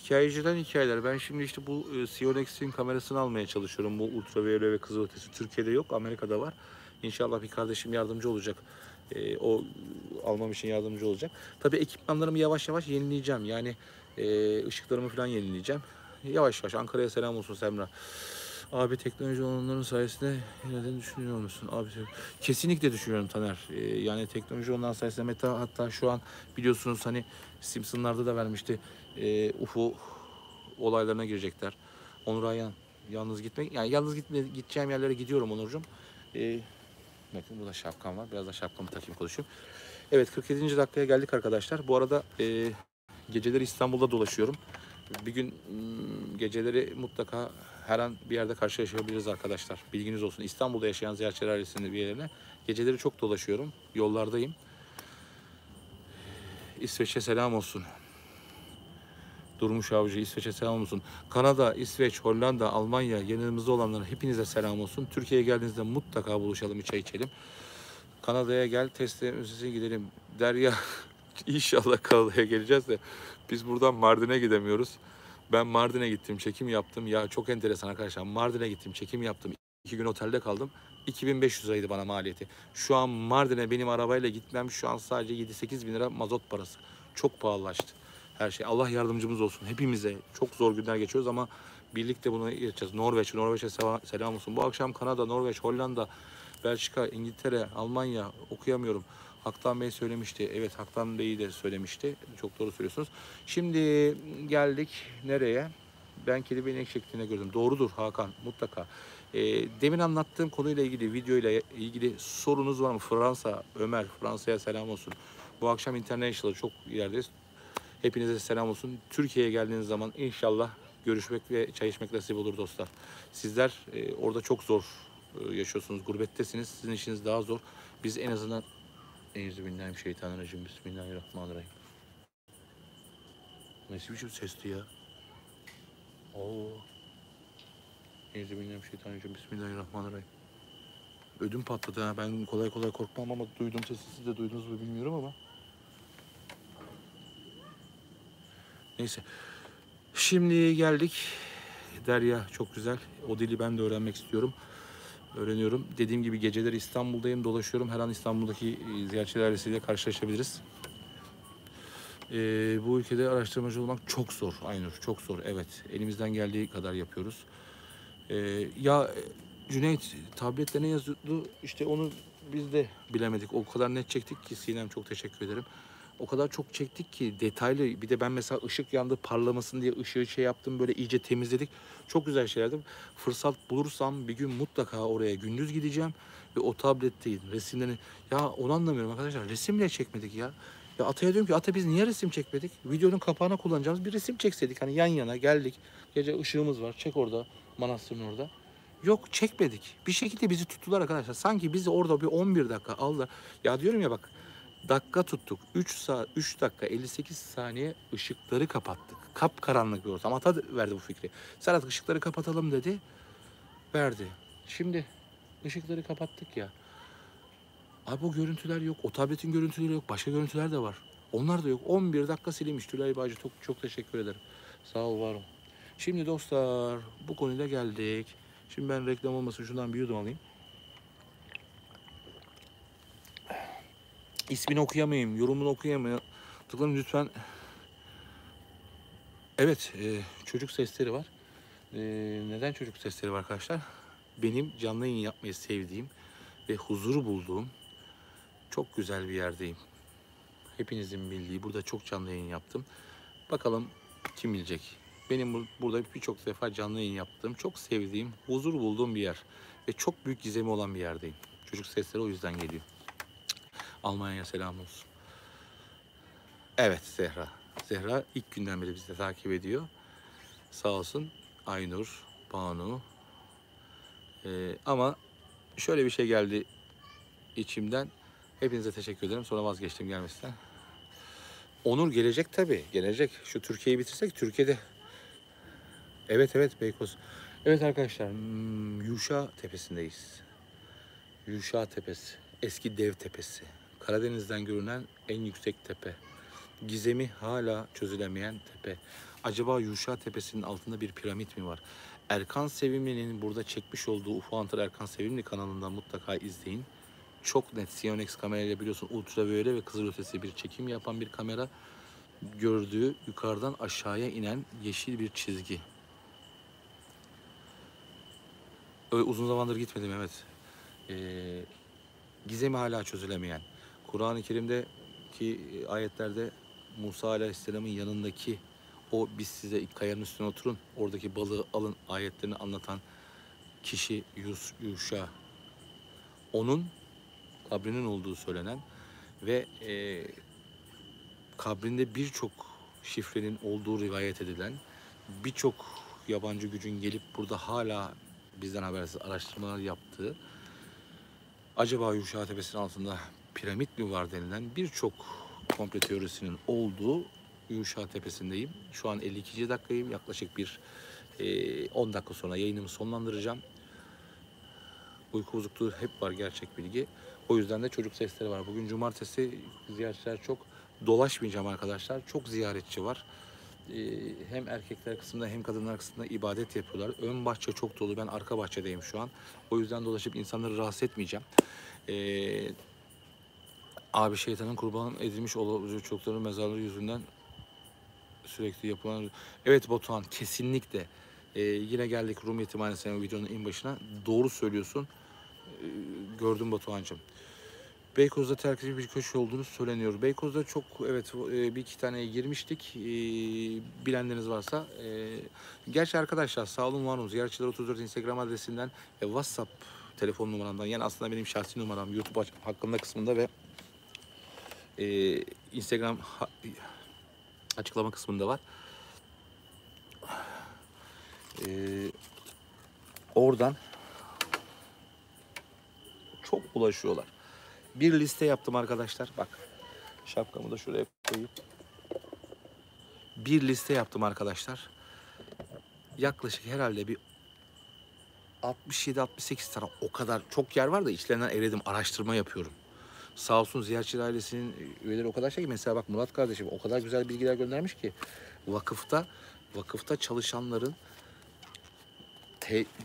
Hikayeciden hikayeler. Ben şimdi işte bu Sionex'in kamerasını almaya çalışıyorum. Bu ultraviyole ve kızılötesi Türkiye'de yok, Amerika'da var. İnşallah bir kardeşim yardımcı olacak. O almam için yardımcı olacak. Tabii ekipmanlarımı yavaş yavaş yenileyeceğim. Yani ışıklarımı falan yenileyeceğim. Yavaş yavaş. Ankara'ya selam olsun Semra. Abi teknoloji onların sayesinde neden düşünüyor musun? Abi kesinlikle düşünüyorum Taner. Yani teknoloji onların sayesinde, hatta şu an biliyorsunuz hani Simpsonlarda da vermişti. UFO olaylarına girecekler. Onur Ayhan, yalnız gitmek, yani yalnız gideceğim yerlere gidiyorum Onurcuğum. Bakın burada şapkam var. Biraz da şapkamı takayım, konuşayım. Evet, 47. dakikaya geldik arkadaşlar. Bu arada geceleri İstanbul'da dolaşıyorum. Bir gün geceleri mutlaka her an bir yerde karşılaşabiliriz arkadaşlar. Bilginiz olsun. İstanbul'da yaşayan ziyaretçiler ailesinin bir yerine geceleri çok dolaşıyorum. Yollardayım. İsveç'e selam olsun. Durmuş Avcı, İsveç'e selam olsun. Kanada, İsveç, Hollanda, Almanya, yanımızda olanlara hepinize selam olsun. Türkiye'ye geldiğinizde mutlaka buluşalım, bir çay içelim. Kanada'ya gel, testlerimize gidelim. Derya, inşallah Kanada'ya geleceğiz de biz buradan Mardin'e gidemiyoruz. Ben Mardin'e gittim, çekim yaptım. Ya çok enteresan arkadaşlar. Mardin'e gittim, çekim yaptım. 2 gün otelde kaldım. 2500 liraydı bana maliyeti. Şu an Mardin'e benim arabayla gitmem şu an sadece 7-8 bin lira mazot parası. Çok pahalılaştı her şey. Allah yardımcımız olsun. Hepimize çok zor günler geçiyoruz ama birlikte bunu geçeceğiz. Norveç'e selam olsun. Bu akşam Kanada, Norveç, Hollanda, Belçika, İngiltere, Almanya okuyamıyorum. Haktan Bey söylemişti. Evet, Haktan Bey'i de söylemişti. Çok doğru söylüyorsunuz. Şimdi geldik nereye? Ben kedi beni şeklinde gördüm. Doğrudur Hakan, mutlaka. Demin anlattığım konuyla ilgili, videoyla ilgili sorunuz var mı? Fransa, Ömer, Fransa'ya selam olsun. Bu akşam International çok yerdeyiz. Hepinize selam olsun. Türkiye'ye geldiğiniz zaman inşallah görüşmek ve çay içmek nasip olur dostlar. Sizler orada çok zor yaşıyorsunuz. Gurbettesiniz. Sizin işiniz daha zor. Biz en azından Euzubillahimineşşeytanirracim. Bismillahirrahmanirrahim. Nasıl bir sesti ya? Oo. Euzubillahimineşşeytanirracim. Bismillahirrahmanirrahim. Ödüm patladı ha. Ben kolay kolay korkmam ama duydum sesi. Siz de duydunuz mu bilmiyorum ama. Neyse. Şimdi geldik. Derya çok güzel. O dili ben de öğrenmek istiyorum. Öğreniyorum. Dediğim gibi geceleri İstanbul'dayım, dolaşıyorum. Her an İstanbul'daki ziyaretçiler ailesiyle karşılaşabiliriz. Bu ülkede araştırmacı olmak çok zor Aynur, çok zor. Evet, elimizden geldiği kadar yapıyoruz. Ya Cüneyt, tablette ne yazıyordu? İşte onu biz de bilemedik. O kadar net çektik ki Sinem, çok teşekkür ederim. O kadar çok çektik ki detaylı. Bir de ben mesela ışık yandı parlamasın diye ışığı şey yaptım, böyle iyice temizledik. Çok güzel şeylerdi. Fırsat bulursam bir gün mutlaka oraya gündüz gideceğim ve o tabletteyim. Resimlerini, ya onu anlamıyorum arkadaşlar. Resim bile çekmedik ya. Ya Ata'ya diyorum ki, Ata biz niye resim çekmedik? Videonun kapağına kullanacağımız bir resim çekseydik. Hani yan yana geldik. Gece ışığımız var. Çek orada, manastırın orada. Yok, çekmedik. Bir şekilde bizi tuttular arkadaşlar. Sanki bizi orada bir 11 dakika aldılar. Ya diyorum ya bak, dakika tuttuk. 3 saat 3 dakika 58 saniye ışıkları kapattık. Kapkaranlık bir ortam. Ata verdi bu fikri. Serhat ışıkları kapatalım dedi. Verdi. Şimdi ışıkları kapattık ya. Abi o görüntüler yok. O tabletin görüntüleri yok. Başka görüntüler de var. Onlar da yok. 11 dakika silinmiş. Tülay Bağcı, çok çok teşekkür ederim. Sağ ol, var ol. Şimdi dostlar, bu konuyla geldik. Şimdi ben reklam olmasın şundan bir yudum alayım. İsmini okuyamayayım, yorumunu okuyamayayım. Tıklayın lütfen. Evet, çocuk sesleri var. Neden çocuk sesleri var arkadaşlar? Benim canlı yayın yapmayı sevdiğim ve huzuru bulduğum çok güzel bir yerdeyim. Hepinizin bildiği, burada çok canlı yayın yaptım. Bakalım kim bilecek? Benim burada birçok defa canlı yayın yaptığım, çok sevdiğim, huzur bulduğum bir yer. Ve çok büyük gizemi olan bir yerdeyim. Çocuk sesleri o yüzden geliyor. Almanya'ya selam olsun. Evet, Zehra. Zehra ilk günden beri bizi takip ediyor. Sağ olsun Aynur, Banu. Ama şöyle bir şey geldi içimden. Hepinize teşekkür ederim. Sonra vazgeçtim gelmesinden. Onur gelecek tabii. Gelecek. Şu Türkiye'yi bitirsek Türkiye'de. Evet evet, Beykoz. Evet arkadaşlar, Yuşa Tepesi'ndeyiz. Yuşa Tepesi. Eski Dev Tepesi. Karadeniz'den görünen en yüksek tepe. Gizemi hala çözülemeyen tepe. Acaba Yuşa Tepesi'nin altında bir piramit mi var? Erkan Sevimli'nin burada çekmiş olduğu UFO Hunter Erkan Sevimli kanalından mutlaka izleyin. Çok net Sionex kamerayla, biliyorsun ultraviyole ve kızılötesi bir çekim yapan bir kamera. Gördüğü yukarıdan aşağıya inen yeşil bir çizgi. Öyle uzun zamandır gitmedim, evet. Gizemi hala çözülemeyen. Kur'an-ı Kerim'deki ayetlerde Musa Aleyhisselam'ın yanındaki o biz size kayanın üstüne oturun, oradaki balığı alın ayetlerini anlatan kişi Yuşa. Onun kabrinin olduğu söylenen ve kabrinde birçok şifrenin olduğu rivayet edilen, birçok yabancı gücün gelip burada hala bizden habersiz araştırmalar yaptığı, acaba Yuşa Tepesi'nin altında piramit mi var denilen birçok komple teorisinin olduğu Yuşa Tepesi'ndeyim. Şu an 52. dakikayım. Yaklaşık bir 10 dakika sonra yayınımı sonlandıracağım. Uyku bozukluğu hep var, gerçek bilgi. O yüzden de çocuk sesleri var. Bugün cumartesi, ziyaretçiler çok. Dolaşmayacağım arkadaşlar. Çok ziyaretçi var. Hem erkekler kısmında hem kadınlar kısmında ibadet yapıyorlar. Ön bahçe çok dolu. Ben arka bahçedeyim şu an. O yüzden dolaşıp insanları rahatsız etmeyeceğim. Abi şeytanın kurban edilmiş olacağı çocukların mezarları yüzünden sürekli yapılan... Evet Batuhan, kesinlikle. Yine geldik Rum Yetimhanesi'ne, videonun en başına. Doğru söylüyorsun. Gördüm Batuhan'cığım. Beykoz'da terk edici bir köşe olduğunu söyleniyor. Beykoz'da çok, evet, bir iki tane girmiştik. Bilenleriniz varsa. Gerçi arkadaşlar sağ olun, var olun. Ziyaretçiler 34 Instagram adresinden ve WhatsApp telefon numaramdan, yani aslında benim şahsi numaram YouTube hakkında kısmında ve Instagram açıklama kısmında var. Oradan çok ulaşıyorlar. Bir liste yaptım arkadaşlar. Bak, şapkamı da şuraya koyup bir liste yaptım arkadaşlar. Yaklaşık herhalde bir 67-68 tane, o kadar çok yer var da içlerinden eledim, araştırma yapıyorum. Sağ olsun ziyaretçi ailesinin üyeleri o kadar şey ki, mesela bak Murat kardeşim o kadar güzel bilgiler göndermiş ki vakıfta çalışanların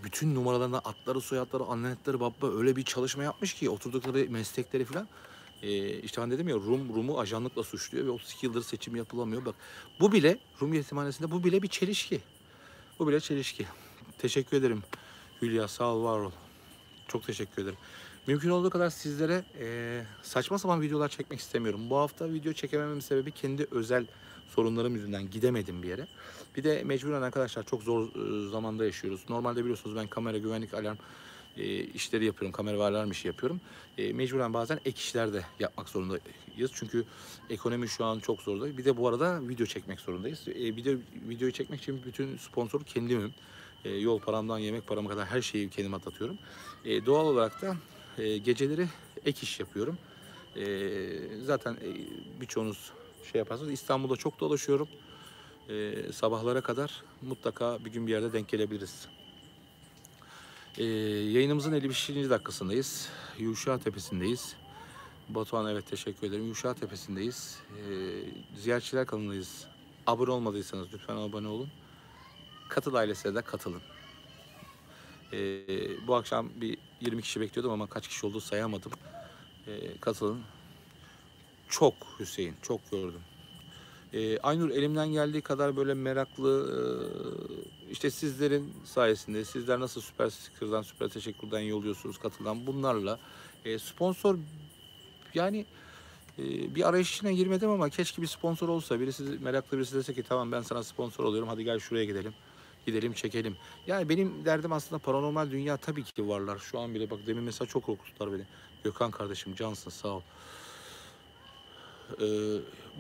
bütün numaralarına, adları, soyadları, annetleri, baba öyle bir çalışma yapmış ki, oturdukları meslekleri falan. İşte ben dedim ya, Rum'u ajanlıkla suçluyor ve 32 yıldır seçim yapılamıyor. Bak, bu bile Rum Yetimhanesi'nde, bu bile bir çelişki. Bu bile çelişki. Teşekkür ederim Hülya, sağ ol, var ol. Çok teşekkür ederim. Mümkün olduğu kadar sizlere saçma sapan videolar çekmek istemiyorum. Bu hafta video çekemememin sebebi kendi özel sorunlarım yüzünden gidemedim bir yere. Bir de mecburen arkadaşlar çok zor zamanda yaşıyoruz. Normalde biliyorsunuz ben kamera, güvenlik, alarm işleri yapıyorum. Kamera ve alarm işi yapıyorum. Mecburen bazen ek işler de yapmak zorundayız. Çünkü ekonomi şu an çok zorda. Bir de bu arada video çekmek zorundayız. Videoyu çekmek için bütün sponsor kendimim. Yol paramdan yemek parama kadar her şeyi kendim atlatıyorum. Doğal olarak da geceleri ek iş yapıyorum. Zaten birçoğunuz şey yaparsanız İstanbul'da çok dolaşıyorum. Sabahlara kadar mutlaka bir gün bir yerde denk gelebiliriz. Yayınımızın 55. dakikasındayız. Yuşa Tepesi'ndeyiz. Batuhan, evet, teşekkür ederim. Yuşa Tepesi'ndeyiz. Ziyaretçiler kanalındayız. Abone olmadıysanız lütfen abone olun. Katıl ailesine de katılın. Bu akşam bir 20 kişi bekliyordum ama kaç kişi olduğu sayamadım. Katılın. Çok Hüseyin, çok gördüm. Aynur, elimden geldiği kadar böyle meraklı, işte sizlerin sayesinde, sizler nasıl Süper Sticker'dan, Süper Teşekkür'den yolluyorsunuz, katılan bunlarla sponsor, yani bir arayış içine girmedim ama keşke bir sponsor olsa, birisi meraklı birisi dese ki tamam ben sana sponsor oluyorum, hadi gel şuraya gidelim. Gidelim çekelim. Yani benim derdim aslında paranormal dünya, tabii ki varlar. Şu an bile bak, demin mesela çok korkuttular beni. Gökhan kardeşim cansın, sağ ol.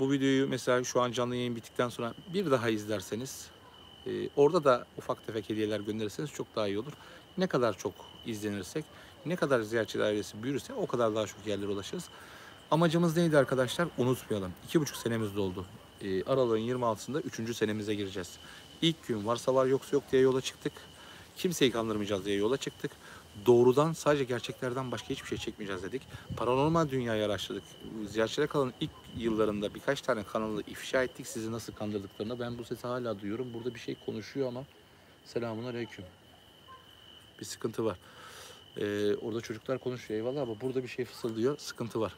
Bu videoyu mesela şu an canlı yayın bittikten sonra bir daha izlerseniz, orada da ufak tefek hediyeler gönderirseniz çok daha iyi olur. Ne kadar çok izlenirsek, ne kadar ziyaretçi dairesi büyürse o kadar daha çok yerlere ulaşırız. Amacımız neydi arkadaşlar? Unutmayalım. 2,5 senemiz doldu. Aralığın 26'sında 3. senemize gireceğiz. İlk gün varsa var yoksa yok diye yola çıktık. Kimseyi kandırmayacağız diye yola çıktık. Doğrudan, sadece gerçeklerden başka hiçbir şey çekmeyeceğiz dedik. Paranormal dünyayı araştırdık. Ziyaretçilere kalan ilk yıllarında birkaç tane kanalı ifşa ettik. Sizi nasıl kandırdıklarını. Ben bu sesi hala duyuyorum. Burada bir şey konuşuyor ama. Selamun aleyküm. Bir sıkıntı var. Orada çocuklar konuşuyor eyvallah ama burada bir şey fısıldıyor. Sıkıntı var.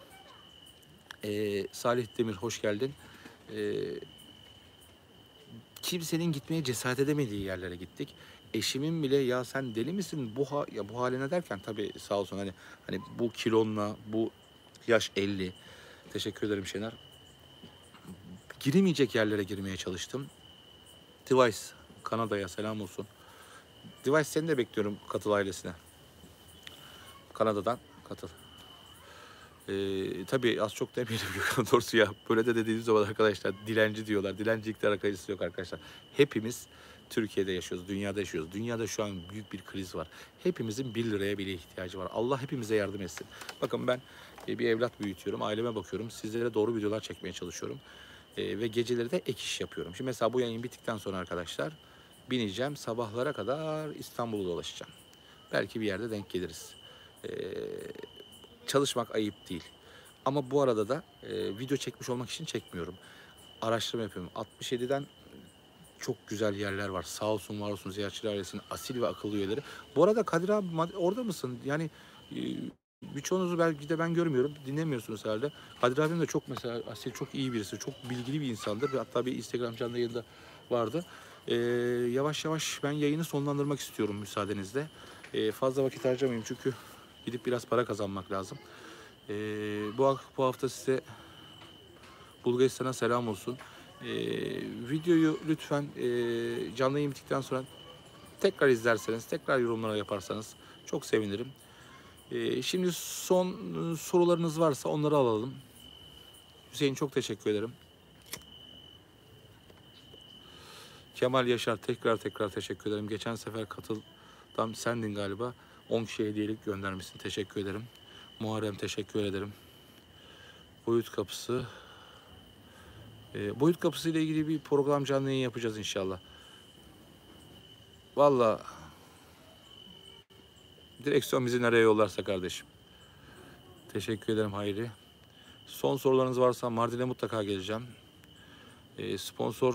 Salih Demir, hoş geldin. Kimsenin gitmeye cesaret edemediği yerlere gittik. Eşimin bile ya sen deli misin bu haline derken, tabii sağ olsun, hani bu kilonla, bu yaş 50. Teşekkür ederim Şener. Giremeyecek yerlere girmeye çalıştım. Device Kanada'ya selam olsun. Device, seni de bekliyorum katıl ailesine. Kanada'dan katıl. Tabii az çok demeyelim Gökhan doğrusu ya. Böyle de dediğiniz zaman arkadaşlar dilenci diyorlar. Dilencilikte alakası yok arkadaşlar. Hepimiz Türkiye'de yaşıyoruz, dünyada yaşıyoruz. Dünyada şu an büyük bir kriz var. Hepimizin 1 liraya bile ihtiyacı var. Allah hepimize yardım etsin. Bakın ben bir evlat büyütüyorum, aileme bakıyorum. Sizlere doğru videolar çekmeye çalışıyorum. Ve geceleri de ek iş yapıyorum. Şimdi mesela bu yayın bittikten sonra arkadaşlar bineceğim. Sabahlara kadar İstanbul'u dolaşacağım. Belki bir yerde denk geliriz. Çalışmak ayıp değil. Ama bu arada da video çekmiş olmak için çekmiyorum. Araştırma yapıyorum. 67'den çok güzel yerler var. Sağ olsun var olsun ziyaretçiler ailesinin asil ve akıllı üyeleri. Bu arada Kadir abi orada mısın? Yani birçoğunuzu belki de ben görmüyorum. Dinlemiyorsunuz herhalde. Kadir abim de çok mesela asil, çok iyi birisi. Çok bilgili bir insandır. Hatta bir Instagram canlı yayında vardı. Yavaş yavaş ben yayını sonlandırmak istiyorum müsaadenizle. Fazla vakit harcamayayım çünkü gidip biraz para kazanmak lazım. Bu hafta size Bulgaristan'a selam olsun. Videoyu lütfen canlı yayın bittikten sonra tekrar izlerseniz, tekrar yorumlara yaparsanız çok sevinirim. Şimdi son sorularınız varsa onları alalım. Hüseyin, çok teşekkür ederim. Kemal Yaşar, tekrar teşekkür ederim. Geçen sefer katıldan sendin galiba. 10 kişiye hediyelik göndermişsin. Teşekkür ederim. Muharrem, teşekkür ederim. Boyut Kapısı. Boyut Kapısı ile ilgili bir program canlı yayın yapacağız inşallah. Vallahi direksiyon bizi nereye yollarsa kardeşim. Teşekkür ederim Hayri. Son sorularınız varsa Mardin'e mutlaka geleceğim. Sponsor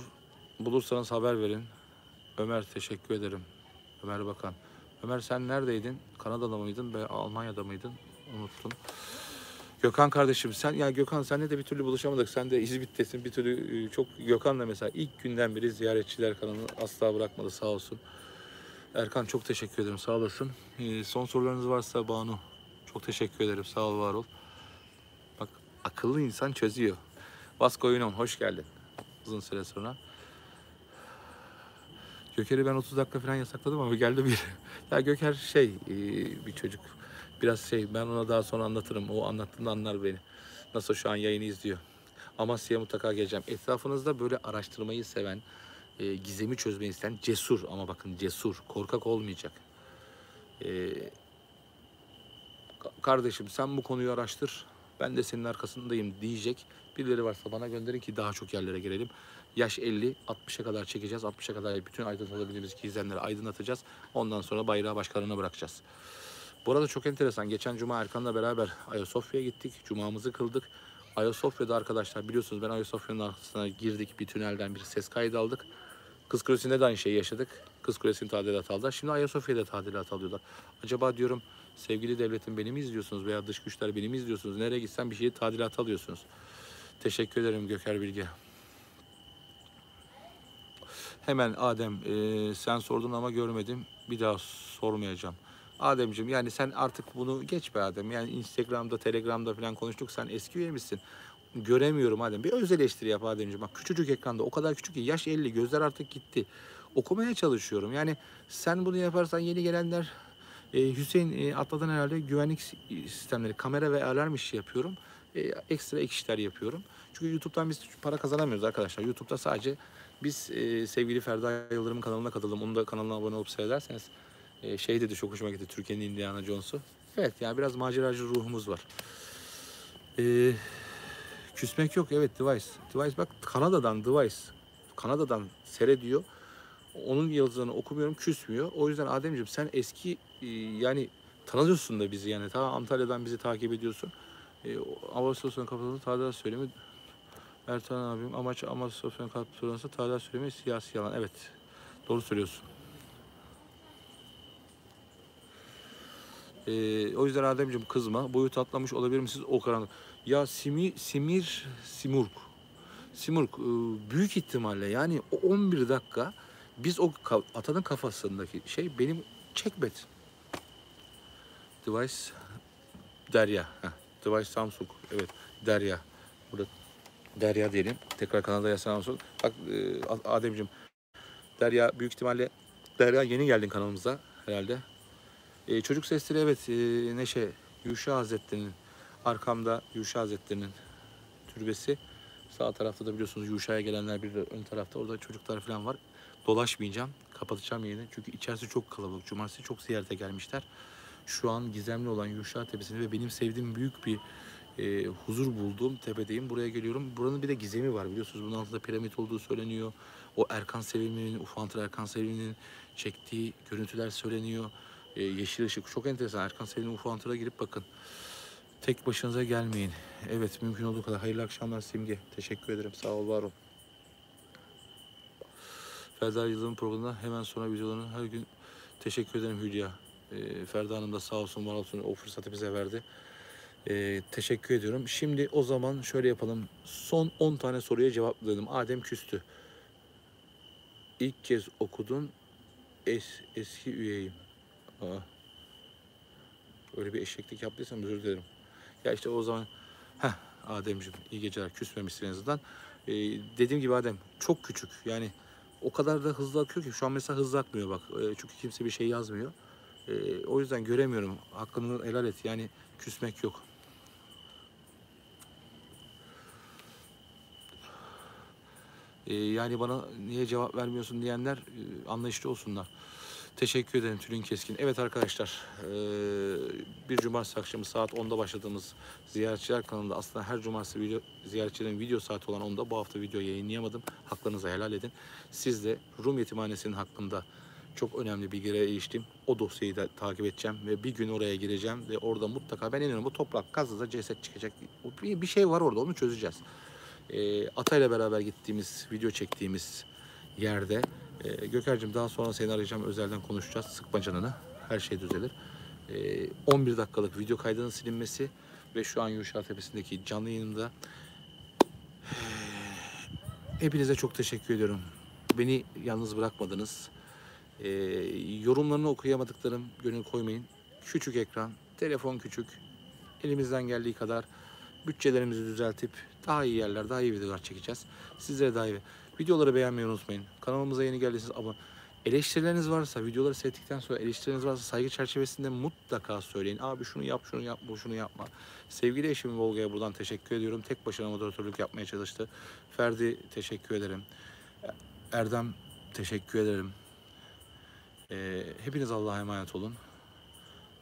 bulursanız haber verin. Ömer, teşekkür ederim. Ömer Bakan. Ömer, sen neredeydin? Kanada'da mıydın? Almanya'da mıydın? Unuttum. Gökhan kardeşim, Gökhan senle de bir türlü buluşamadık. Sen de İzmit'tesin bir türlü. Çok Gökhan'la mesela ilk günden beri ziyaretçiler kanalını asla bırakmadı, sağ olsun. Erkan, çok teşekkür ederim, sağ olasın. Son sorularınız varsa Banu. Çok teşekkür ederim. Sağ ol, var ol. Bak, akıllı insan çözüyor. Vasco Yunan, hoş geldin. Uzun süre sonra. Göker'i ben 30 dakika falan yasakladım ama geldi bir. Ya Göker bir çocuk. Biraz ben ona daha sonra anlatırım. O anlattığında anlar beni. Nasıl şu an yayını izliyor. Amasya'ya mutlaka geleceğim. Etrafınızda böyle araştırmayı seven, gizemi çözmeyi isteyen cesur, ama bakın cesur, korkak olmayacak. E, Kardeşim sen bu konuyu araştır. Ben de senin arkasındayım diyecek birileri varsa bana gönderin ki daha çok yerlere girelim. Yaş 50, 60'a kadar çekeceğiz. 60'a kadar bütün aydınlatabildiğimiz gizemleri aydınlatacağız. Ondan sonra bayrağı başkalarına bırakacağız. Bu arada çok enteresan. Geçen cuma Erkan'la beraber Ayasofya'ya gittik. Cumamızı kıldık. Ayasofya'da arkadaşlar biliyorsunuz ben Ayasofya'nın arkasına girdik. Bir tünelden bir ses kaydı aldık. Kız Kulesi'nde de aynı şeyi yaşadık. Kız Kulesi'nin tadilatı aldılar. Şimdi Ayasofya'da tadilat alıyorlar. Acaba diyorum sevgili devletin beni mi izliyorsunuz veya dış güçler beni mi izliyorsunuz? Nereye gitsem bir şeyi tadilat alıyorsunuz. Teşekkür ederim Göker Bilge. Hemen Adem sen sordun ama görmedim. Bir daha sormayacağım. Ademciğim yani sen artık bunu geç be Adem. Yani Instagram'da, Telegram'da falan konuştuk. Sen eski üye misin? Göremiyorum Adem. Bir öz eleştiri yap Ademciğim. Bak küçücük ekranda o kadar küçük ki yaş 50 gözler artık gitti. Okumaya çalışıyorum. Yani sen bunu yaparsan yeni gelenler Hüseyin atladın herhalde güvenlik sistemleri, kamera ve alarm işi yapıyorum. Ekstra ek işler yapıyorum. Çünkü YouTube'dan biz para kazanamıyoruz arkadaşlar. YouTube'da sadece biz sevgili Ferda Yıldırım'ın kanalına katıldım. Onun da kanalına abone olup seyrederseniz dedi çok hoşuma gitti Türkiye'nin Indiana Jones'u. Evet yani biraz maceracı ruhumuz var. E, Küsmek yok evet Device. Device bak Kanada'dan Device. Kanada'dan seyrediyor. Onun yazılarını okumuyorum küsmüyor. O yüzden Ademciğim sen eski yani tanıyorsun da bizi yani. Ta Antalya'dan bizi takip ediyorsun. Ağustos'un kapatılması tadilat söylemi Ertan abim amaç Ağustos'un kapatılması tadilat söylemi siyasi yalan. Evet doğru söylüyorsun. O yüzden Ademciğim kızma. Boyut atlamış olabilir misiniz o karanlık? Ya Simurg. Simurg büyük ihtimalle yani o 11 dakika biz o atanın kafasındaki benim checkmate. Device Derya. Heh. Device Samsung. Evet Derya. Burada Derya diyelim. Tekrar kanalda selam olsun. Bak Ademciğim Derya büyük ihtimalle Derya yeni geldin kanalımıza herhalde. Çocuk sesleri evet Neşe Yuşa Hazretleri'nin arkamda Yuşa Hazretleri'nin türbesi. Sağ tarafta da biliyorsunuz Yuşa'ya gelenler bir de ön tarafta orada çocuklar falan var. Dolaşmayacağım. Kapatacağım yayını. Çünkü içerisi çok kalabalık. Cumartesi çok ziyarete gelmişler. Şu an gizemli olan Yuşa Tepesi'nde ve benim sevdiğim büyük bir huzur bulduğum tepedeyim. Buraya geliyorum. Buranın bir de gizemi var biliyorsunuz. Bunun altında piramit olduğu söyleniyor. O Erkan Sevimli'nin, Ufantır Erkan Sevimli'nin çektiği görüntüler söyleniyor. Yeşil ışık. Çok enteresan. Erkan Sevimli Ufantır'a girip bakın. Tek başınıza gelmeyin. Evet mümkün olduğu kadar. Hayırlı akşamlar Simge. Teşekkür ederim. Sağ ol var ol. Ferda Yıldırım programında hemen sonra videolarını her gün teşekkür ederim Hülya. Ferda Hanım da sağ olsun var olsun o fırsatı bize verdi. Teşekkür ediyorum. Şimdi o zaman şöyle yapalım. Son 10 tane soruya cevaplayalım. Adem küstü. İlk kez okudun. Eski üyeyim. Aa, öyle bir eşeklik yaptıysam özür dilerim. Ya işte o zaman Ademciğim iyi geceler. Küsmemişsin en azından. Dediğim gibi Adem çok küçük. Yani o kadar da hızlı akıyor ki şu an mesela hızlı akmıyor bak. Çünkü kimse bir şey yazmıyor. O yüzden göremiyorum. Hakkını helal et. Yani küsmek yok. Yani bana niye cevap vermiyorsun diyenler anlayışlı olsunlar. Teşekkür ederim Tülin Keskin. Evet arkadaşlar bir cumartesi akşamı saat 10'da başladığımız ziyaretçiler kanalında aslında her cumartesi ziyaretçilerin video saati olan 10'da bu hafta video yayınlayamadım. Haklarınızı helal edin. Siz de Rum Yetimhanesi'nin hakkında çok önemli bilgilere eriştim. O dosyayı da takip edeceğim ve bir gün oraya gireceğim ve orada mutlaka ben inanıyorum bu toprak kazıda ceset çıkacak. Bir şey var orada onu çözeceğiz. Atayla beraber gittiğimiz, video çektiğimiz yerde Göker'cim daha sonra seni arayacağım. Özelden konuşacağız. Sıkma canını. Her şey düzelir. 11 dakikalık video kaydının silinmesi ve şu an Yuşa Tepesi'ndeki canlı yayınımda hepinize çok teşekkür ediyorum. Beni yalnız bırakmadınız. Yorumlarını okuyamadıklarım gönül koymayın. Küçük ekran, telefon küçük. Elimizden geldiği kadar bütçelerimizi düzeltip daha iyi yerler, daha iyi videolar çekeceğiz. Sizlere daha iyi. Videoları beğenmeyi unutmayın. Kanalımıza yeni geldiyseniz abone. Eleştirileriniz varsa, videoları seyrettikten sonra eleştirileriniz varsa saygı çerçevesinde mutlaka söyleyin. Abi şunu yap, şunu yapma, şunu yapma. Sevgili eşim Volga'ya buradan teşekkür ediyorum. Tek başına moderatörlük yapmaya çalıştı. Ferdi teşekkür ederim. Erdem teşekkür ederim. Hepiniz Allah'a emanet olun.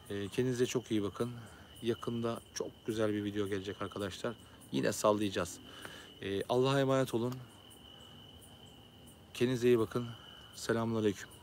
Kendinize çok iyi bakın. Yakında çok güzel bir video gelecek arkadaşlar. Yine sallayacağız. Allah'a emanet olun. Kendinize iyi bakın. Selamünaleyküm.